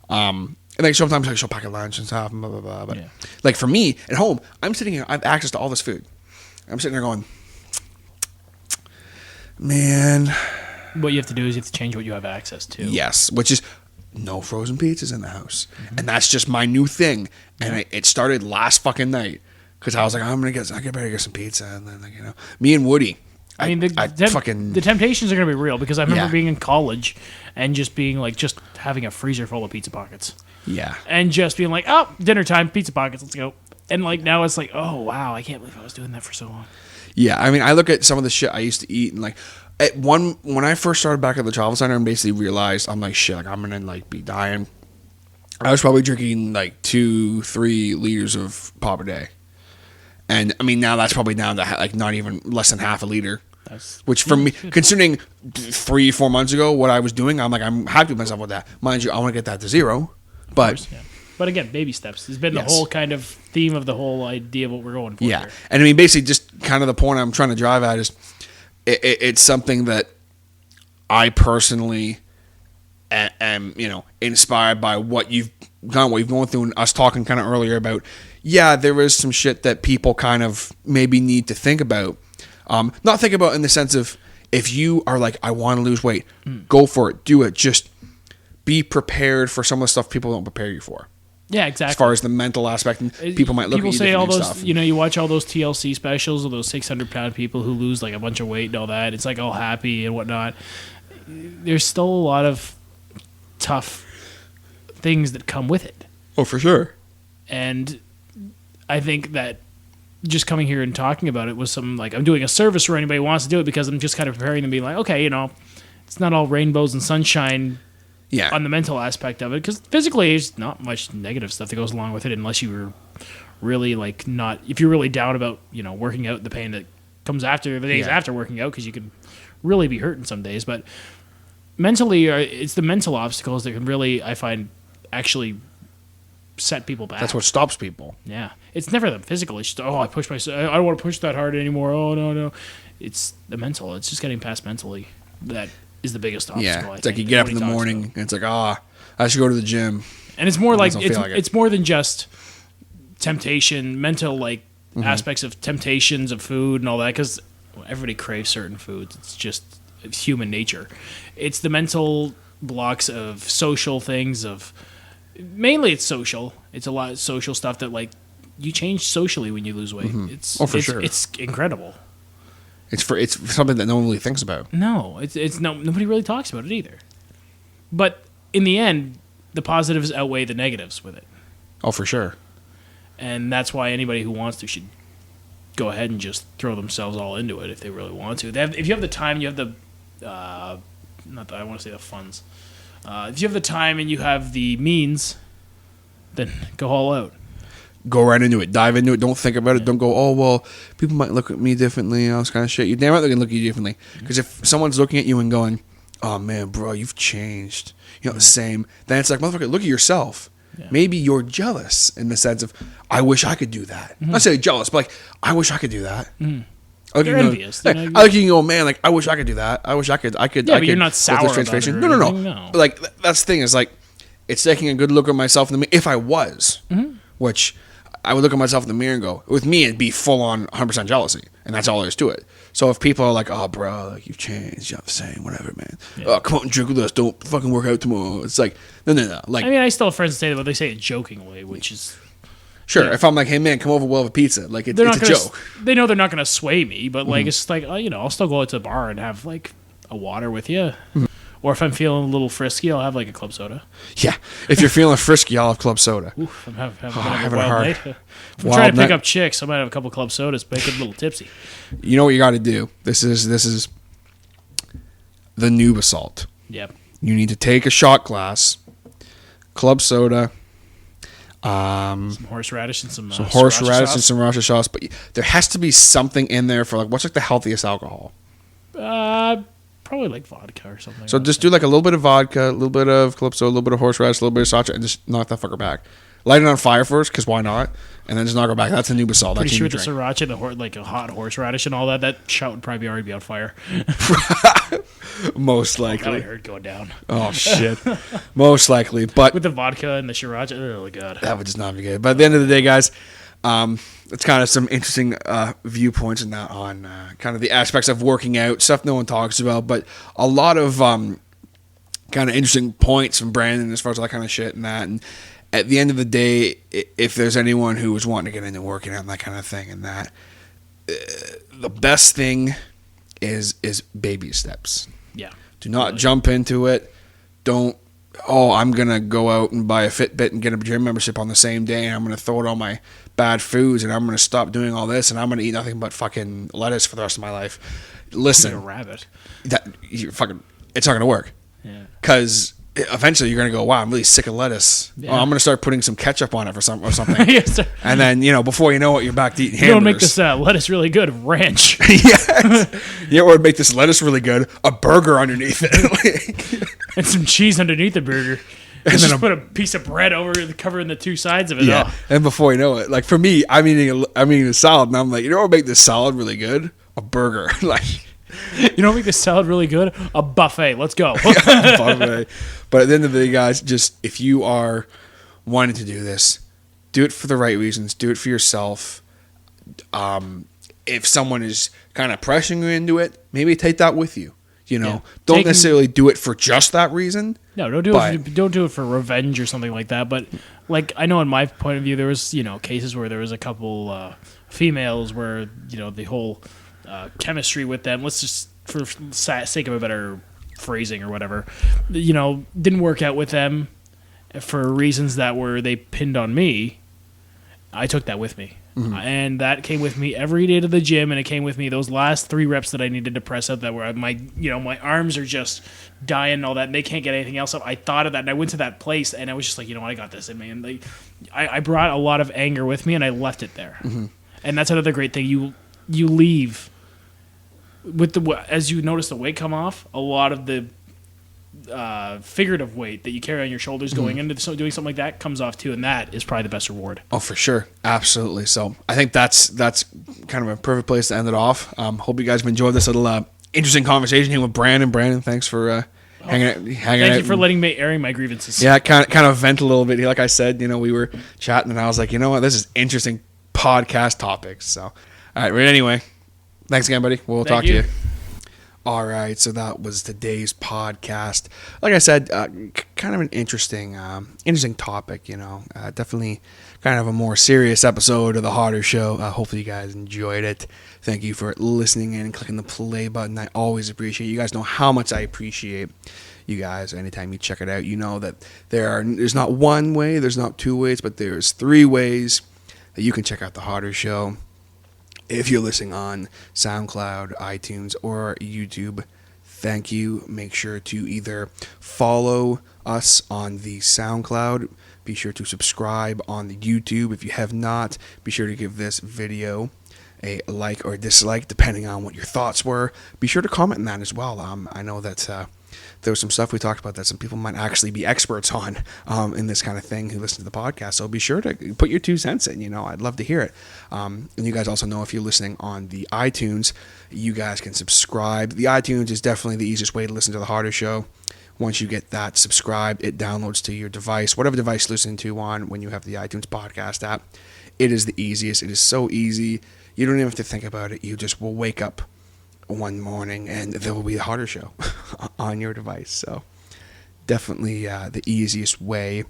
And And like sometimes like she'll pack a lunch and stuff, and blah blah blah. But Yeah. like for me at home, I'm sitting here. I have access to all this food. I'm sitting there going, man. What you have to do is you have to change what you have access to. Yes, which is no frozen pizzas in the house, and that's just my new thing. And it started last fucking night because I was like, I better get some pizza, and then like, you know, me and Woody. I mean, the temptations are going to be real because I remember being in college and just being like, just having a freezer full of pizza pockets. Yeah. And just being like, oh, dinner time, pizza pockets, let's go. And like now it's like, oh, wow, I can't believe I was doing that for so long. Yeah, I mean, I look at some of the shit I used to eat and like, when I first started back at the travel center and basically realized, I'm like, shit, like I'm going to like be dying. I was probably drinking like 2-3 liters of pop a day. And I mean, now that's probably down to like not even less than half a liter. Which for me, considering 3-4 months ago what I was doing, I'm like, I'm happy with myself with that. Mind you, I want to get that to 0. But but again, baby steps has been the whole kind of theme of the whole idea of what we're going for. Yeah, here. And I mean, basically, just kind of the point I'm trying to drive at is it's something that I personally am, you know, inspired by what you've done, what you've gone through, and us talking kind of earlier about. Yeah, there is some shit that people kind of maybe need to think about. Not think about in the sense of if you are like, I want to lose weight, go for it, do it. Just be prepared for some of the stuff people don't prepare you for. Yeah, exactly. As far as the mental aspect, and people might look at you say all those, stuff. you know, you watch all those TLC specials of those 600-pound people who lose like a bunch of weight and all that. It's like all happy and whatnot. There's still a lot of tough things that come with it. Oh, for sure. And I think that just coming here and talking about it was some, like, I'm doing a service for anybody who wants to do it because I'm just kind of preparing them to be like, okay, you know, it's not all rainbows and sunshine on the mental aspect of it, because physically there's not much negative stuff that goes along with it unless you were really, like, not, if you're really down about, you know, working out, the pain that comes after the days after working out, because you can really be hurting some days. But mentally, it's the mental obstacles that can really, I find, actually set people back. That's what stops people. Yeah. It's never the physical. It's just, I push myself. I don't want to push that hard anymore. Oh, no. It's the mental. It's just getting past mentally that is the biggest obstacle. Yeah. It's like you get up in the morning and it's like, I should go to the gym. And it's more like, it's more than just temptation, mental, like, aspects of temptations of food and all that, because everybody craves certain foods. It's just human nature. It's the mental blocks of social things, mainly it's social. It's a lot of social stuff that, like, you change socially when you lose weight. It's sure. It's incredible. It's something that no one really thinks about. No, nobody really talks about it either. But in the end, the positives outweigh the negatives with it. Oh, for sure. And that's why anybody who wants to should go ahead and just throw themselves all into it if they really want to. If you have the time, you have the I want to say the funds. If you have the time and you have the means, then go all out. Go right into it. Dive into it. Don't think about it. Don't go, oh, well, people might look at me differently. All this kind of shit. You damn right they're going to look at you differently. Because if someone's looking at you and going, oh, man, bro, you've changed. You're not the same. Then it's like, motherfucker, look at yourself. Yeah. Maybe you're jealous in the sense of, I wish I could do that. Mm-hmm. Not say jealous, but like, I wish I could do that. Mm-hmm. They're envious. I look at you and go, man, like, I wish I could do that. I wish I could. Yeah, but you're not sour about it. No. Like, that's the thing is, like, it's taking a good look at myself in the mirror. If I was, which I would look at myself in the mirror and go, with me, it'd be full on 100% jealousy. And that's all there is to it. So if people are like, oh, bro, like, you've changed, you're not the same, whatever, man. Yeah. Oh, come out and drink with us. Don't fucking work out tomorrow. It's like, no. Like, I mean, I still have friends that say that, but they say it jokingly, which is... Sure, yeah. If I'm like, hey, man, come over, we'll have a pizza. Like, it's a joke. They know they're not going to sway me, but, like, it's like, I'll still go out to the bar and have, like, a water with you. Mm-hmm. Or if I'm feeling a little frisky, I'll have, like, a club soda. Yeah, if you're feeling frisky, I'll have club soda. Oof, I'm having a wild night. If I'm trying to pick up chicks, I might have a couple club sodas, make it a little tipsy. You know what you got to do? This is the noob assault. Yep. You need to take a shot glass, club soda, some horseradish and some horseradish and some Russia sauce. But there has to be something in there for, like, what's like the healthiest alcohol? Probably like vodka or something. So just do like a little bit of vodka, a little bit of calypso, a little bit of horseradish, a little bit of sriracha, and just knock that fucker back. light it on fire first, because why not? And then just knock it back. That's a new basalt. Pretty That's sure you the sriracha, like a hot horseradish and all that, that shot would probably already be on fire. Most That I likely. heard going down. Oh, shit. Most likely. But With the vodka and the sriracha, oh, God. that would just not be good. But at the end of the day, guys, it's kind of some interesting viewpoints and that on kind of the aspects of working out, stuff no one talks about, but a lot of kind of interesting points from Brandon as far as that kind of shit and that. And at the end of the day, if there's anyone who is wanting to get into working out and that kind of thing and that, the best thing is baby steps. Yeah. Do not jump into it. Don't, I'm going to go out and buy a Fitbit and get a gym membership on the same day, and I'm going to throw it on my bad foods, and I'm going to stop doing all this, and I'm going to eat nothing but fucking lettuce for the rest of my life. Listen. You're a rabbit. It's not going to work. Yeah. Because eventually you're going to go, wow, I'm really sick of lettuce. Yeah. Oh, I'm going to start putting some ketchup on it or something. Yes, And then, before you know it, you're back to eating you hamburgers. don't make this lettuce really good. Ranch. Yes. You know what would make this lettuce really good? A burger underneath it. And some cheese underneath the burger. And just put a piece of bread covering the two sides of it. Yeah. Oh. And before you know it, like for me, I'm eating a salad, and I'm like, you know what would make this salad really good? A burger. Like, you know what make this salad really good? A buffet. Let's go. buffet. But at the end of the day, guys, just if you are wanting to do this, do it for the right reasons. Do it for yourself. If someone is kind of pressuring you into it, maybe take that with you. Don't necessarily do it for just that reason. No, don't do it for revenge or something like that. But like I know, in my point of view, there was cases where there was a couple females where the whole chemistry with them. Let's just for sake of a better phrasing or whatever, didn't work out with them for reasons that they pinned on me. I took that with me. Mm-hmm. And that came with me every day to the gym, and it came with me those last 3 reps that I needed to press up that were my arms are just dying and all that, and they can't get anything else up. I thought of that, and I went to that place, and I was just like, I got this in me. And I brought a lot of anger with me, and I left it there. Mm-hmm. And that's another great thing. You leave with as you notice the weight come off, a lot of the figurative weight that you carry on your shoulders going into doing something like that comes off too, and that is probably the best reward. Oh, for sure. Absolutely. So I think that's kind of a perfect place to end it off. Hope you guys have enjoyed this little interesting conversation here with Brandon. Brandon, thanks for hanging out. Thank you for letting me airing my grievances. Yeah, kind of vent a little bit. Like I said, we were chatting, and I was like, you know what, this is interesting podcast topics. So, all right, but anyway, thanks again, buddy. We'll talk to you. All right, so that was today's podcast. Like I said, kind of an interesting topic, definitely kind of a more serious episode of the Hodder Show. Hopefully you guys enjoyed it. Thank you for listening in and clicking the play button. I always appreciate it. You guys know how much I appreciate you guys. Anytime you check it out, you know that there's not one way, there's not 2 ways, but there's 3 ways that you can check out the Hodder Show. If you're listening on SoundCloud, iTunes, or YouTube, thank you. Make sure to either follow us on the SoundCloud. Be sure to subscribe on the YouTube. If you have not, be sure to give this video a like or dislike, depending on what your thoughts were. Be sure to comment on that as well. I know that there was some stuff we talked about that some people might actually be experts on in this kind of thing who listen to the podcast. So be sure to put your 2 cents in. I'd love to hear it. And you guys also know if you're listening on the iTunes, you guys can subscribe. The iTunes is definitely the easiest way to listen to the Hodder Show. Once you get that subscribed, it downloads to your device, whatever device you listen to on when you have the iTunes podcast app. It is the easiest. It is so easy. You don't even have to think about it. You just will wake up one morning and there will be a Hodder Show on your device. So definitely the easiest way.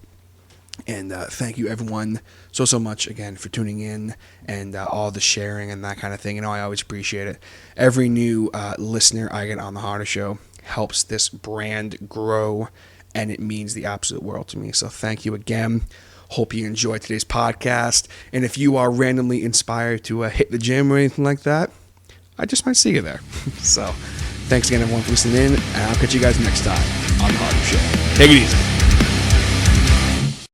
And thank you everyone so much again for tuning in and all the sharing and that kind of thing. I always appreciate it. Every new listener I get on the Hodder Show helps this brand grow, and it means the absolute world to me. So thank you again. Hope you enjoyed today's podcast. And if you are randomly inspired to hit the gym or anything like that, I just might see you there. So thanks again, everyone, for listening in, and I'll catch you guys next time on the Hodder Show. Take it easy.